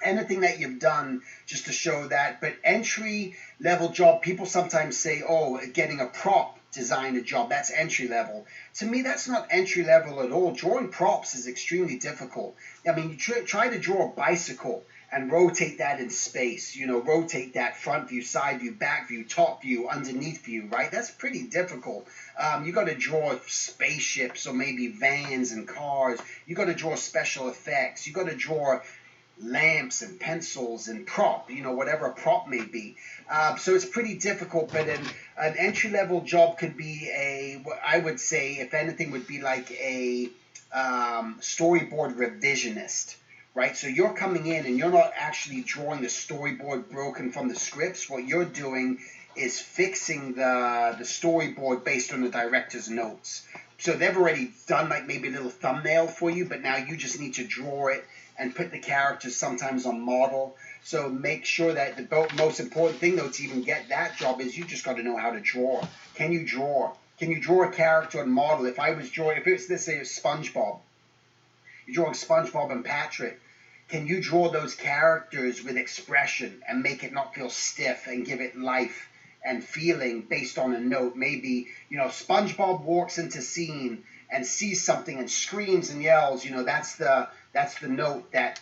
anything that you've done just to show that. But entry level job, people sometimes say, oh, getting a prop designer job, that's entry level. To me, that's not entry level at all. Drawing props is extremely difficult. I mean, you try to draw a bicycle and rotate that in space, rotate that front view, side view, back view, top view, underneath view, right? That's pretty difficult. You got to draw spaceships or maybe vans and cars. You got to draw special effects. You got to draw lamps and pencils and prop, whatever a prop may be. So it's pretty difficult, but an entry-level job could be what I would say, if anything, would be like a storyboard revisionist, right? So you're coming in and you're not actually drawing the storyboard broken from the scripts. What you're doing is fixing the storyboard based on the director's notes. So they've already done like maybe a little thumbnail for you, but now you just need to draw it and put the characters sometimes on model. So make sure that the most important thing, though, to even get that job is you just got to know how to draw. Can you draw? Can you draw a character on model? If it's, let's say, SpongeBob, you're drawing SpongeBob and Patrick. Can you draw those characters with expression and make it not feel stiff and give it life and feeling based on a note? Maybe, SpongeBob walks into scene and sees something and screams and yells, that's the note that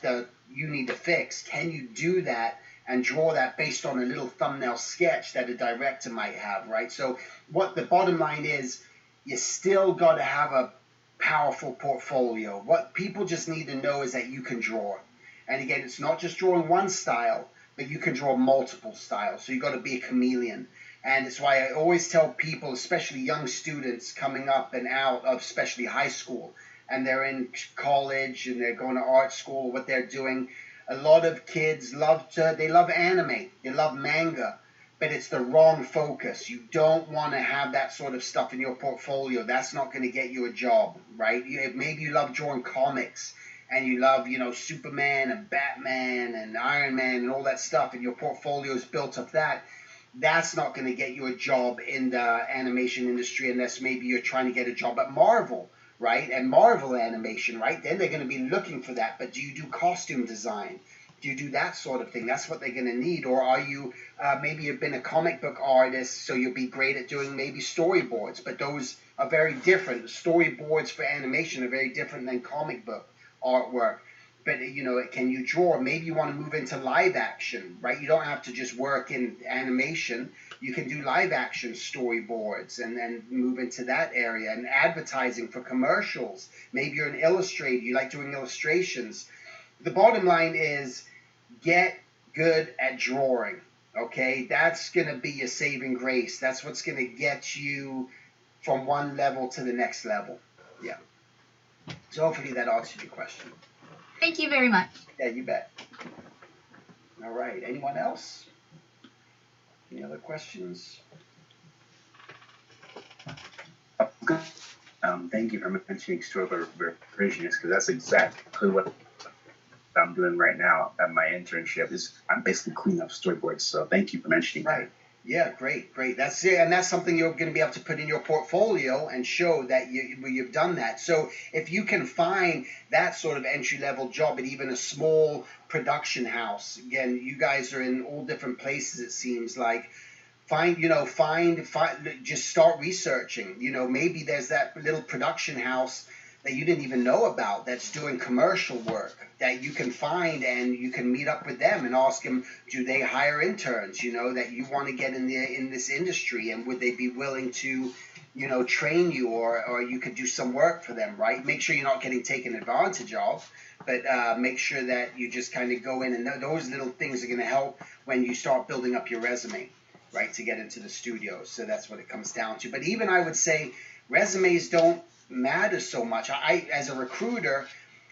you need to fix. Can you do that and draw that based on a little thumbnail sketch that a director might have, right? So what the bottom line is, you still got to have a powerful portfolio. What people just need to know is that you can draw. And again, it's not just drawing one style, but you can draw multiple styles. So you got to be a chameleon. And it's why I always tell people, especially young students coming up and out of especially high school, and they're in college and they're going to art school, what they're doing, a lot of kids love anime, they love manga, but it's the wrong focus. You don't want to have that sort of stuff in your portfolio. That's not going to get you a job, right? Maybe you love drawing comics and you love, Superman and Batman and Iron Man and all that stuff, and your portfolio is built of that. That's not going to get you a job in the animation industry unless maybe you're trying to get a job at Marvel, right? And Marvel animation, right? Then they're going to be looking for that. But do you do costume design? Do you do that sort of thing? That's what they're going to need. Or are you, maybe you've been a comic book artist, so you'll be great at doing maybe storyboards. But those are very different. Storyboards for animation are very different than comic book artwork. But, can you draw? Maybe you want to move into live action, right? You don't have to just work in animation. You can do live action storyboards and then move into that area. And advertising for commercials. Maybe you're an illustrator. You like doing illustrations. The bottom line is get good at drawing, okay? That's going to be your saving grace. That's what's going to get you from one level to the next level. Yeah. So hopefully that answered your question. Thank you very much. Yeah, you bet. All right. Anyone else? Any other questions? Thank you for mentioning storyboard revisionist, because that's exactly what I'm doing right now at my internship. Is I'm basically cleaning up storyboards. So thank you for mentioning that. Yeah, great. That's it, and that's something you're going to be able to put in your portfolio and show that you've done that. So if you can find that sort of entry-level job at even a small production house, again, you guys are in all different places. It seems like just start researching. Maybe there's that little production house that you didn't even know about that's doing commercial work that you can find, and you can meet up with them and ask them, do they hire interns, that you want to get in this industry, and would they be willing to train you, or you could do some work for them, right? Make sure you're not getting taken advantage of, but make sure that you just kind of go in, and those little things are going to help when you start building up your resume, right, to get into the studio. So that's what it comes down to. But even I would say resumes don't matter so much. As a recruiter,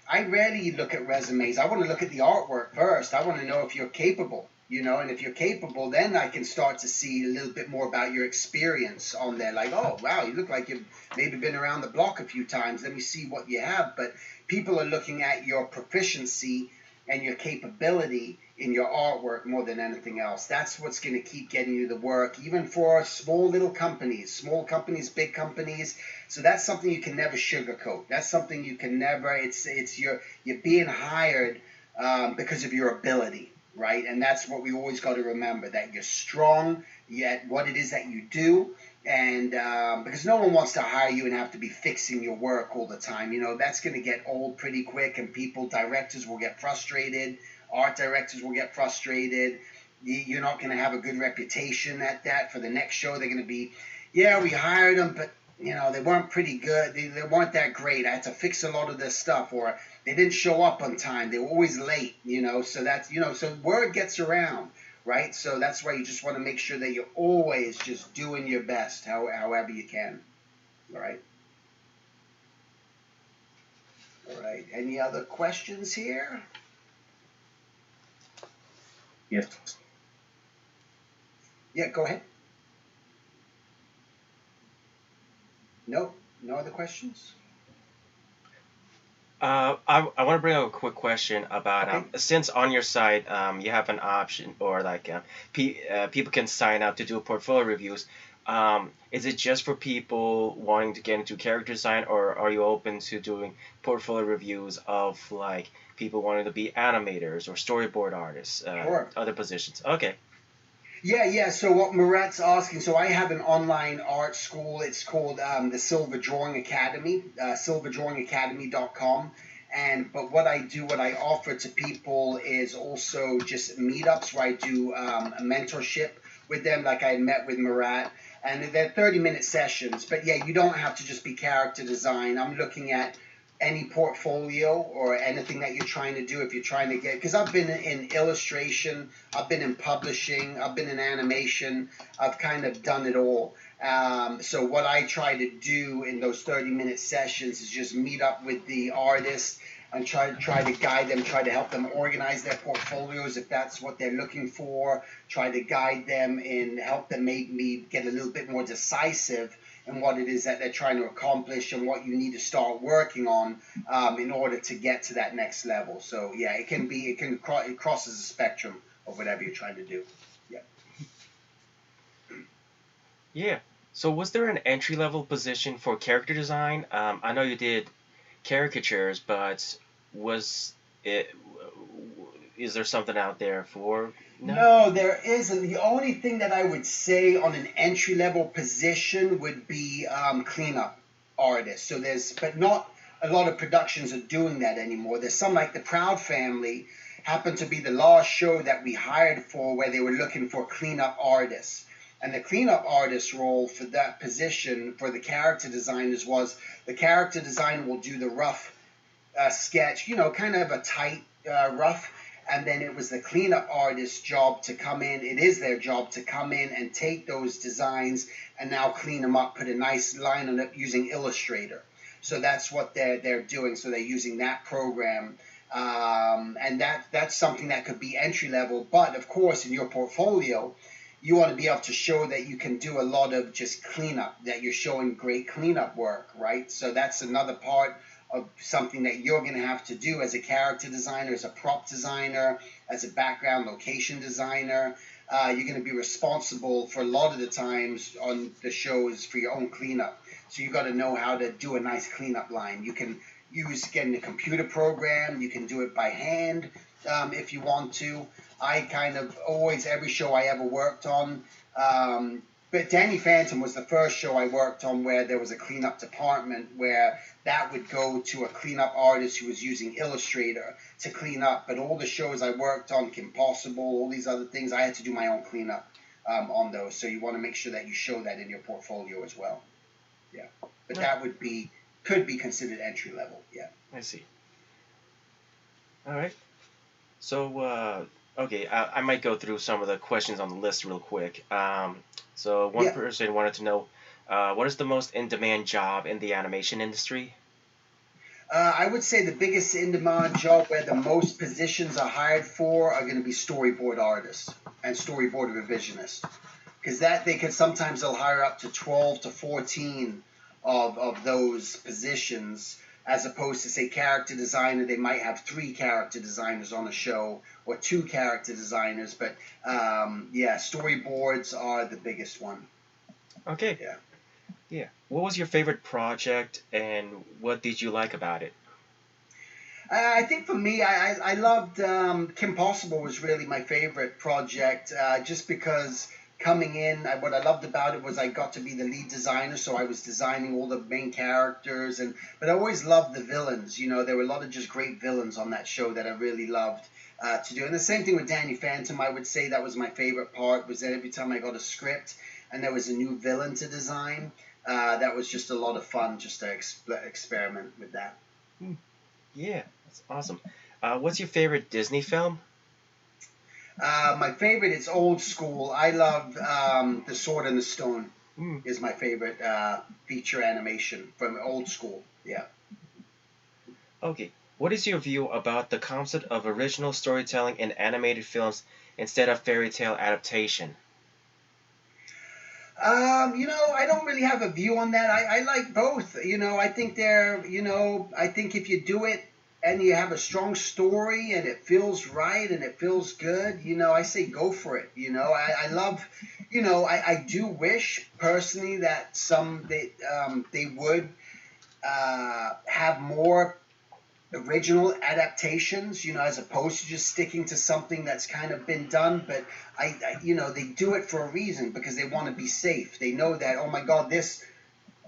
I rarely look at resumes. I want to look at the artwork first. I want to know if you're capable, and if you're capable, then I can start to see a little bit more about your experience on there. Like, oh, wow, you look like you've maybe been around the block a few times. Let me see what you have. But people are looking at your proficiency and your capability in your artwork more than anything else. That's what's going to keep getting you the work, even for small companies, big companies. So that's something you can never sugarcoat. That's something you can never. You're being hired because of your ability, right? And that's what we always got to remember, that you're strong at what it is that you do. And because no one wants to hire you and have to be fixing your work all the time. That's going to get old pretty quick, and directors will get frustrated. Art directors will get frustrated. You're not going to have a good reputation at that for the next show. They're going to be, yeah, we hired them, but they weren't pretty good. They weren't that great. I had to fix a lot of their stuff, or they didn't show up on time. They were always late, so that's, so word gets around, right? So that's why you just want to make sure that you're always just doing your best, however you can, all right? All right, any other questions here? Yes. Yeah, go ahead. No other questions? I want to bring up a quick question about Okay. since on your site you have an option, or like people can sign up to do portfolio reviews. Is it just for people wanting to get into character design, or are you open to doing portfolio reviews of like people wanting to be animators or storyboard artists, Sure. other positions? Okay. Yeah. So what Murat's asking, so I have an online art school. It's called the Silver Drawing Academy, silverdrawingacademy.com. But what I offer to people is also just meetups where I do a mentorship with them, like I met with Murat. And they're 30-minute sessions. But yeah, you don't have to just be character design. I'm looking at any portfolio or anything that you're trying to do. If you're trying to get, because I've been in illustration, I've been in publishing, I've been in animation, I've kind of done it all. So what I try to do in those 30-minute sessions is just meet up with the artist and try to guide them, try to help them organize their portfolios if that's what they're looking for, try to guide them and help them maybe get a little bit more decisive and what it is that they're trying to accomplish and what you need to start working on in order to get to that next level. So yeah, it crosses the spectrum of whatever you're trying to do. Yeah. Yeah. So was there an entry level position for character design? I know you did caricatures, but was it? Is there something out there for? No, there isn't. The only thing that I would say on an entry level position would be cleanup artist. But not a lot of productions are doing that anymore. There's some, like the Proud Family happened to be the last show that we hired for where they were looking for cleanup artists. And the cleanup artist role for that position for the character designers was the character designer will do the rough sketch, kind of a tight rough. And then it was the cleanup artist's job to come in. It is their job to come in and take those designs and now clean them up, put a nice line on it using Illustrator. So that's what they're doing. So they're using that program. And that's something that could be entry level. But of course, in your portfolio, you want to be able to show that you can do a lot of just cleanup, that you're showing great cleanup work, right? So that's another part of something that you're going to have to do as a character designer, as a prop designer, as a background location designer. You're going to be responsible for a lot of the times on the shows for your own cleanup. So you got to know how to do a nice cleanup line. You can use, getting a computer program. You can do it by hand if you want to. I kind of always, every show I ever worked on, but Danny Phantom was the first show I worked on where there was a cleanup department where that would go to a cleanup artist who was using Illustrator to clean up. But all the shows I worked on, Kim Possible, all these other things, I had to do my own cleanup on those. So you want to make sure that you show that in your portfolio as well. Yeah, but No, that could be considered entry level. Yeah. I see. All right. So, okay, I might go through some of the questions on the list real quick. So one Yeah. person wanted to know, what is the most in-demand job in the animation industry? I would say the biggest in-demand job where the most positions are hired for are going to be storyboard artists and storyboard revisionists, because that they can sometimes they'll hire up to 12 to 14 of those positions, as opposed to say character designer. They might have 3 character designers on a show or 2 character designers, but yeah, storyboards are the biggest one. Okay, Yeah. yeah. What was your favorite project and what did you like about it? I think for me, I loved Kim Possible was really my favorite project, just because coming in, what I loved about it was I got to be the lead designer, so I was designing all the main characters, and but I always loved the villains. You know, there were a lot of just great villains on that show that I really loved to do. And the same thing with Danny Phantom, I would say that was my favorite part, was that every time I got a script and there was a new villain to design, that was just a lot of fun just to experiment with that. Hmm, yeah, that's awesome. What's your favorite Disney film? My favorite is old school. I love The Sword and the Stone Hmm, is my favorite feature animation from old school. Yeah. okay. What is your view about the concept of original storytelling in animated films instead of fairy tale adaptation? I don't really have a view on that. I like both. I think I think if you do it and you have a strong story and it feels right and it feels good, I say go for it. I love, I do wish personally that they would have more original adaptations, as opposed to just sticking to something that's kind of been done. But they do it for a reason, because they want to be safe. They know that, oh my God, this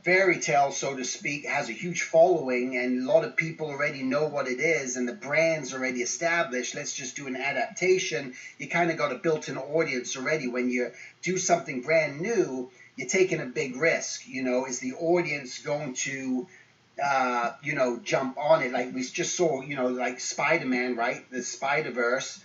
fairy tale, so to speak, has a huge following, and a lot of people already know what it is, and the brand's already established. Let's just do an adaptation. You kind of got a built-in audience already. When you do something brand new, you're taking a big risk. Is the audience going to jump on it? Like we just saw, like Spider-Man, right? The Spider-Verse,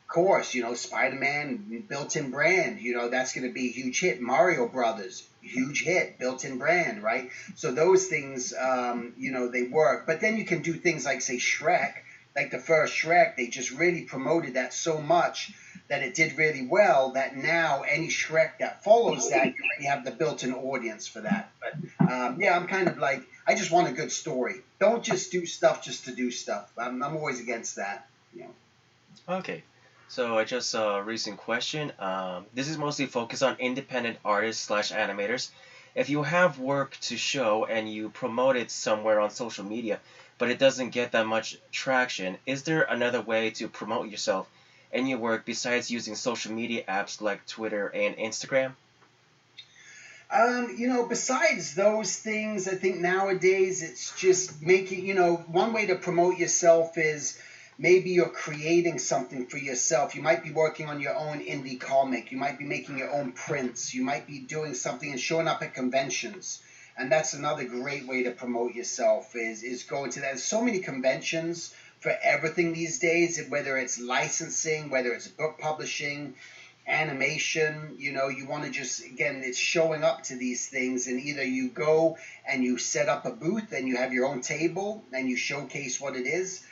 course, Spider-Man, built-in brand, that's going to be a huge hit. Mario Brothers, huge hit, built-in brand, right? So those things, they work. But then you can do things like, say, Shrek, like the first Shrek, they just really promoted that so much that it did really well, that now any Shrek that follows that, you already have the built-in audience for that. But yeah, I'm kind of like, I just want a good story. Don't just do stuff just to do stuff. I'm always against that. Okay, so I just saw a recent question. This is mostly focused on independent artists slash animators. If you have work to show and you promote it somewhere on social media, but it doesn't get that much traction, is there another way to promote yourself and your work besides using social media apps like Twitter and Instagram? Besides those things, I think nowadays it's just making, one way to promote yourself is maybe you're creating something for yourself. You might be working on your own indie comic. You might be making your own prints. You might be doing something and showing up at conventions. And that's another great way to promote yourself is going to that. There's so many conventions for everything these days, whether it's licensing, whether it's book publishing, animation. You want to just, again, it's showing up to these things, and either you go and you set up a booth and you have your own table and you showcase what it is.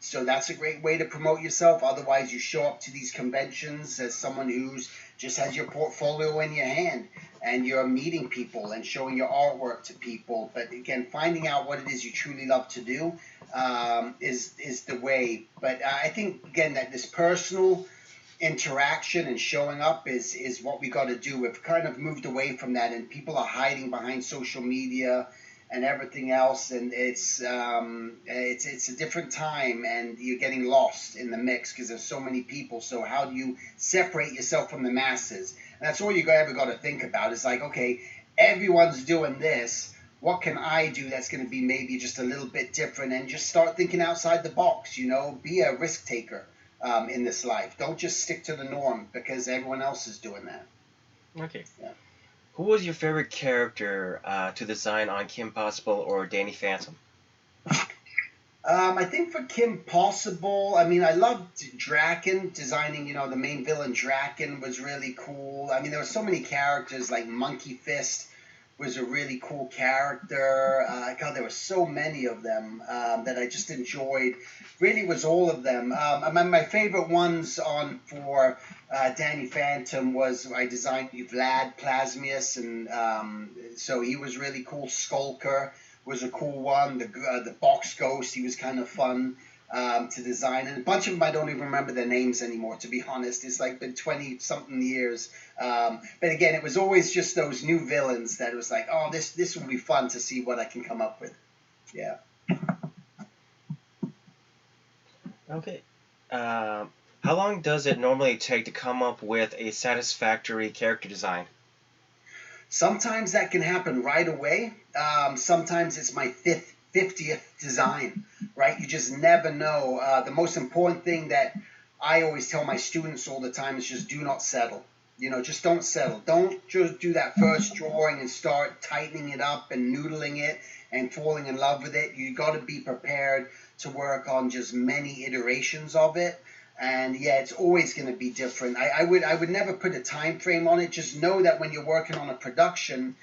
So that's a great way to promote yourself. Otherwise, you show up to these conventions as someone who's just has your portfolio in your hand and you're meeting people and showing your artwork to people. But again, finding out what it is you truly love to do is the way. But I think, again, that this personal interaction and showing up is what we got to do. We've kind of moved away from that, and people are hiding behind social media and everything else, and it's a different time, and you're getting lost in the mix because there's so many people. So how do you separate yourself from the masses? And that's all you ever got to think about. It's like, okay, everyone's doing this. What can I do that's going to be maybe just a little bit different? And just start thinking outside the box. Be a risk taker in this life. Don't just stick to the norm because everyone else is doing that. Okay. Yeah. Who was your favorite character to design on Kim Possible or Danny Phantom? I think for Kim Possible, I mean, I loved Draken designing. The main villain Draken was really cool. I mean, there were so many characters like Monkey Fist was a really cool character. God, there were so many of them that I just enjoyed. Really, was all of them. My favorite ones on for Danny Phantom was I designed Vlad Plasmius, and so he was really cool. Skulker was a cool one. The Box Ghost, he was kind of fun to design, and a bunch of them I don't even remember their names anymore. To be honest, it's like been 20 something years. But again, it was always just those new villains that it was like, oh, this will be fun to see what I can come up with. Yeah. Okay. How long does it normally take to come up with a satisfactory character design? Sometimes that can happen right away. Sometimes it's my 50th design, right? You just never know. The most important thing that I always tell my students all the time is just do not settle. Just don't settle. Don't just do that first drawing and start tightening it up and noodling it and falling in love with it. You got to be prepared to work on just many iterations of it. And yeah, it's always going to be different. I would never put a time frame on it. Just know that when you're working on a production,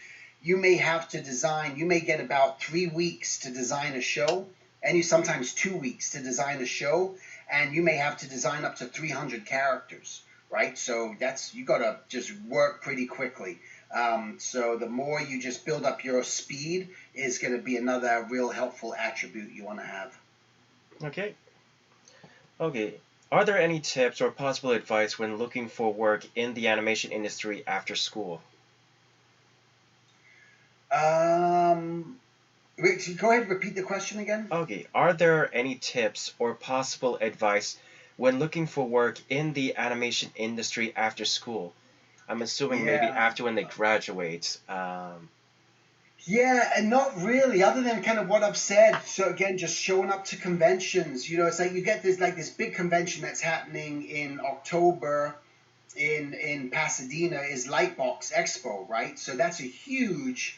you may have to design. You may get about 3 weeks to design a show, and you sometimes 2 weeks to design a show, and you may have to design up to 300 characters, right? So you got to just work pretty quickly. So the more you just build up your speed is going to be another real helpful attribute you want to have. Okay. Okay. Are there any tips or possible advice when looking for work in the animation industry after school? Wait, go ahead and repeat the question again. Okay. Are there any tips or possible advice when looking for work in the animation industry after school? I'm assuming maybe Yeah. after when they graduate. Yeah, and not really, other than kind of what I've said. So again, just showing up to conventions. It's like you get this big convention that's happening in October in Pasadena is Lightbox Expo, right? So that's a huge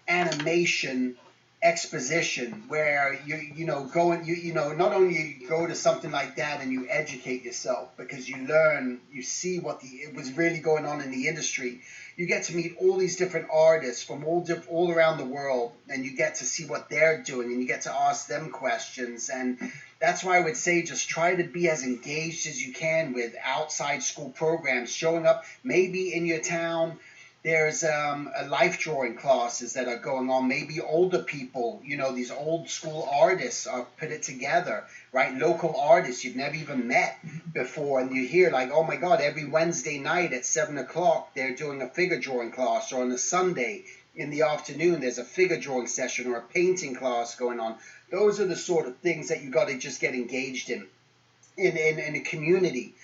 animation exposition where not only you go to something like that and you educate yourself because you see it was really going on in the industry. You get to meet all these different artists from all around the world, and you get to see what they're doing, and you get to ask them questions. And that's why I would say just try to be as engaged as you can with outside school programs, showing up maybe in your town. There's life drawing classes that are going on. Maybe older people, these old school artists are put it together, right? Local artists you've never even met before. And you hear like, oh my God, every Wednesday night at 7 o'clock, they're doing a figure drawing class. Or on a Sunday in the afternoon, there's a figure drawing session or a painting class going on. Those are the sort of things that you got to just get engaged in a community.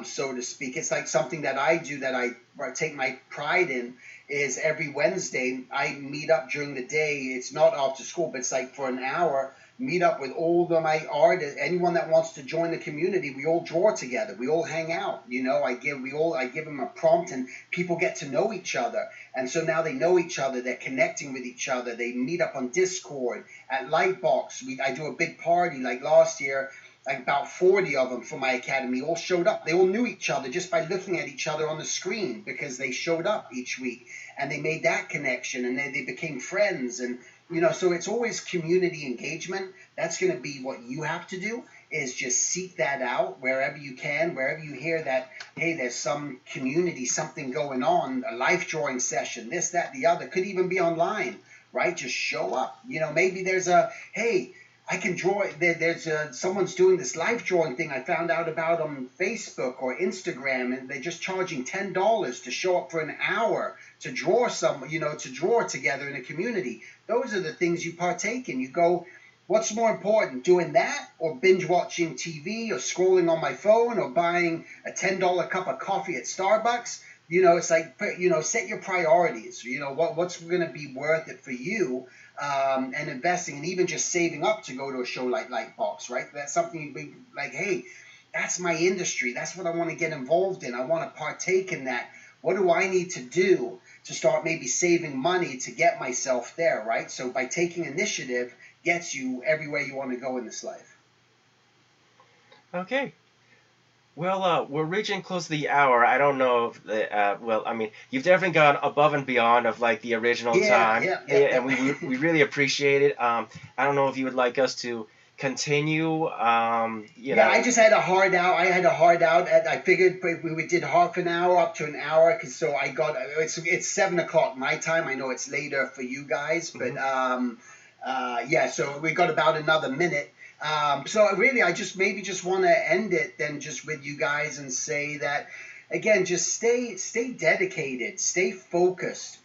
So to speak. It's like something that I do that I take my pride in is every Wednesday I meet up during the day. It's not after school, but it's like for an hour, meet up with all of my artists, anyone that wants to join the community. We all draw together. We all hang out. I give them a prompt and people get to know each other. And so now they know each other. They're connecting with each other. They meet up on Discord at Lightbox. I do a big party like last year. Like about 40 of them from my academy all showed up. They all knew each other just by looking at each other on the screen because they showed up each week and they made that connection and they became friends. And, so it's always community engagement. That's going to be what you have to do is just seek that out wherever you can, wherever you hear that, hey, there's some community, something going on, a life drawing session, this, that, the other, could even be online, right? Just show up. Maybe there's hey, I can draw. There's someone's doing this life drawing thing I found out about on Facebook or Instagram, and they're just charging $10 to show up for an hour to draw to draw together in a community. Those are the things you partake in. You go, what's more important, doing that or binge watching TV or scrolling on my phone or buying a $10 cup of coffee at Starbucks? It's like, set your priorities. What's going to be worth it for you. And investing and even just saving up to go to a show like Lightbox, right? That's something you'd be like, hey, that's my industry. That's what I want to get involved in. I want to partake in that. What do I need to do to start maybe saving money to get myself there, right? So by taking initiative gets you everywhere you want to go in this life. Okay. Well, we're reaching close to the hour. I don't know if well, I mean, you've definitely gone above and beyond of like the original time, and we really appreciate it. I don't know if you would like us to continue. I just had a hard out. I figured we did half an hour up to an hour, cause so I got it's 7 o'clock my time. I know it's later for you guys, but so we got about another minute. So really, I just want to end it then just with you guys and say that, again, just stay dedicated, stay focused,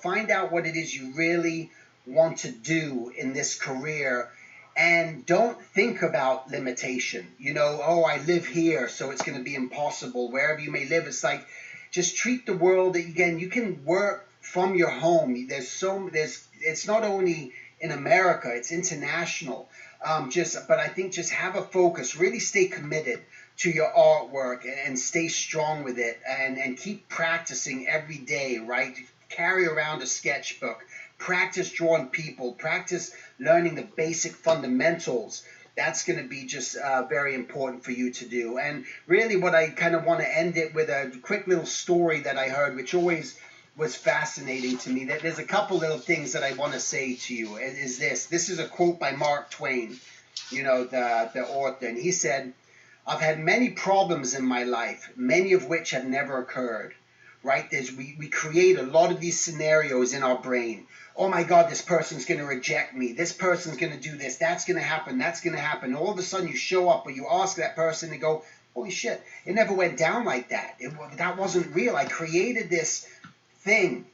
find out what it is you really want to do in this career, and don't think about limitation. I live here, so it's going to be impossible. Wherever you may live, it's like, just treat the world, again, you can work from your home. It's not only in America, it's international. But I think just have a focus, really stay committed to your artwork and stay strong with it and keep practicing every day, right? Carry around a sketchbook, practice drawing people, practice learning the basic fundamentals. That's going to be just very important for you to do. And really what I kind of want to end it with a quick little story that I heard, which always was fascinating to me. That there's a couple little things that I want to say to you. This is a quote by Mark Twain, the author, and he said, "I've had many problems in my life, many of which have never occurred." Right? We create a lot of these scenarios in our brain. Oh my God, this person's going to reject me. This person's going to do this. That's going to happen. That's going to happen. All of a sudden you show up or you ask that person to go, holy shit, it never went down like that. That wasn't real. I created this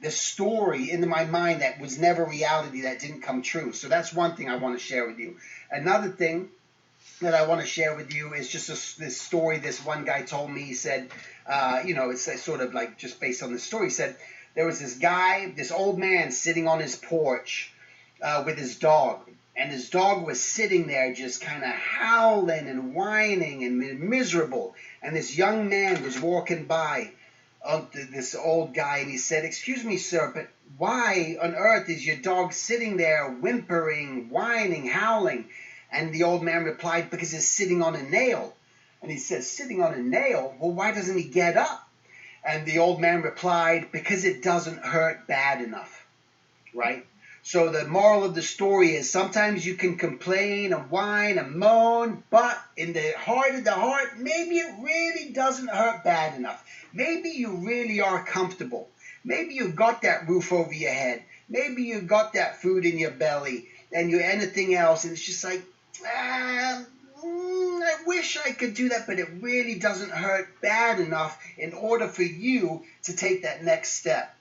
story into my mind that was never reality, that didn't come true. So that's one thing I want to share with you. Another thing that I want to share with you is just this story this one guy told me. He said, it's sort of like just based on the story. He said there was this old man sitting on his porch with his dog. And his dog was sitting there just kind of howling and whining and miserable. And this young man was walking by this old guy, and he said, "Excuse me, sir, but why on earth is your dog sitting there whimpering, whining, howling?" And the old man replied, "Because he's sitting on a nail." And he said, "Sitting on a nail? Well, why doesn't he get up?" And the old man replied, "Because it doesn't hurt bad enough." Right? So the moral of the story is sometimes you can complain and whine and moan, but in the heart of the heart, maybe it really doesn't hurt bad enough. Maybe you really are comfortable. Maybe you've got that roof over your head. Maybe you've got that food in your belly and anything else. And it's just like, I wish I could do that, but it really doesn't hurt bad enough in order for you to take that next step.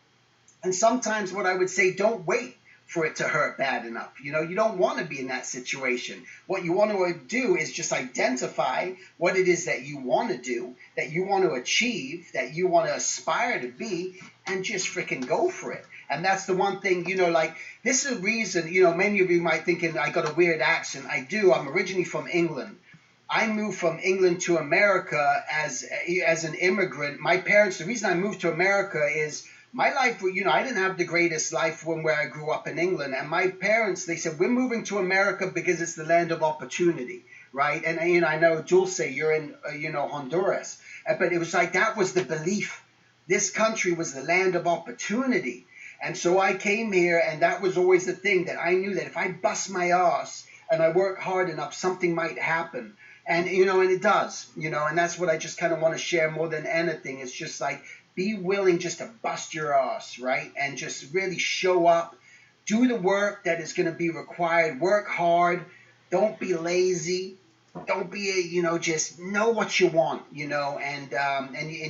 And sometimes what I would say, don't wait for it to hurt bad enough. You don't want to be in that situation. What you want to do is just identify what it is that you want to do, that you want to achieve, that you want to aspire to be, and just freaking go for it. And that's the one thing, this is a reason, many of you might think I got a weird accent. I do. I'm originally from England. I moved from England to America as an immigrant. My parents, the reason I moved to America is my life, I didn't have the greatest life where I grew up in England. And my parents, they said, we're moving to America because it's the land of opportunity, right? And, I know Jules say you're in, Honduras. But it was like that was the belief. This country was the land of opportunity. And so I came here, and that was always the thing, that I knew that if I bust my ass and I work hard enough, something might happen. And, and it does, and that's what I just kind of want to share more than anything. It's just like, be willing just to bust your ass, right? And just really show up, do the work that is going to be required, work hard, don't be lazy, don't be, just know what you want, and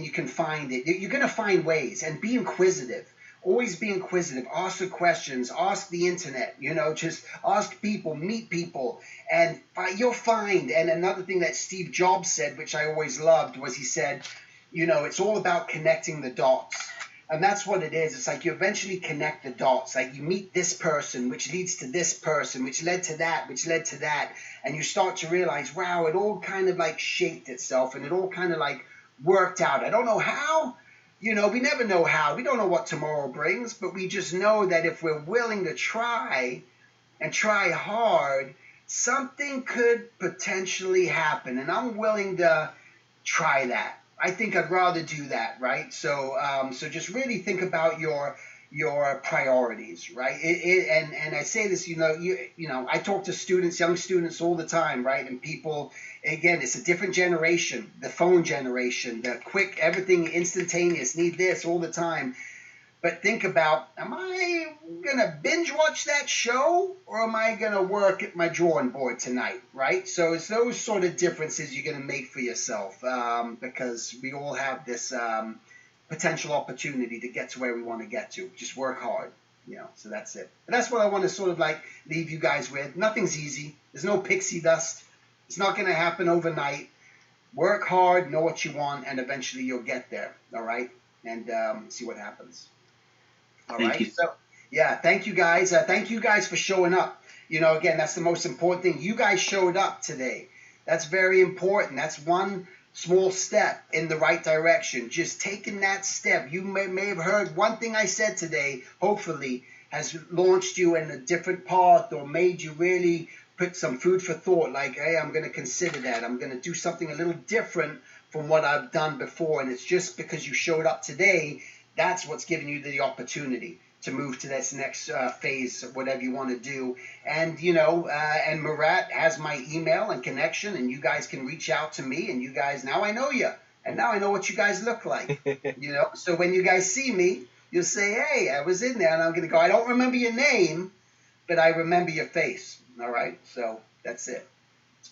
you can find it. You're going to find ways, and be inquisitive. Always be inquisitive. Ask the questions. Ask the internet. Just ask people, meet people, and you'll find. And another thing that Steve Jobs said, which I always loved, was he said, it's all about connecting the dots. And that's what it is. It's like you eventually connect the dots. Like you meet this person, which leads to this person, which led to that, which led to that. And you start to realize, wow, it all kind of like shaped itself, and it all kind of like worked out. I don't know how, You know, we never know how. We don't know what tomorrow brings, but we just know that if we're willing to try and try hard, something could potentially happen. And I'm willing to try that. I think I'd rather do that, right? So, so just really think about your priorities, right? And I say this, you know, I talk to students, young students all the time, right? And people, again, it's a different generation, the phone generation, the quick, everything instantaneous, need this all the time. But think about, am I going to binge watch that show or am I going to work at my drawing board tonight, right? So it's those sort of differences you're going to make for yourself because we all have this potential opportunity to get to where we want to get to. Just work hard, you know, so that's it. And that's what I want to sort of like leave you guys with. Nothing's easy. There's no pixie dust. It's not going to happen overnight. Work hard, know what you want, and eventually you'll get there, all right? And see what happens. All Thank right. you. So, yeah, thank you guys. Thank you guys for showing up. You know, again, that's the most important thing. You guys showed up today. That's very important. That's one small step in the right direction. Just taking that step. You may have heard one thing I said today, hopefully, has launched you in a different path or made you really put some food for thought. Like, hey, I'm going to consider that. I'm going to do something a little different from what I've done before. And it's just because you showed up today. That's what's giving you the opportunity to move to this next phase of whatever you want to do. And, you know, and Murat has my email and connection, and you guys can reach out to me. And you guys, now I know you. And now I know what you guys look like, you know. So when you guys see me, you'll say, hey, I was in there. And I'm going to go, I don't remember your name, but I remember your face. All right? So that's it.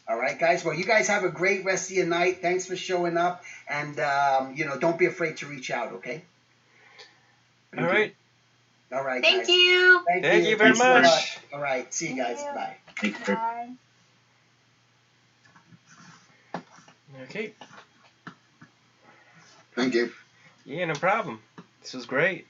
All right, guys. Well, you guys have a great rest of your night. Thanks for showing up. And, you know, don't be afraid to reach out, okay? All right. All right, Thank guys. you. Thank you very Thanks so much. All right. See you guys. Thank you. Bye. Thank you. Bye. Okay. Thank you. Yeah, no problem. This was great.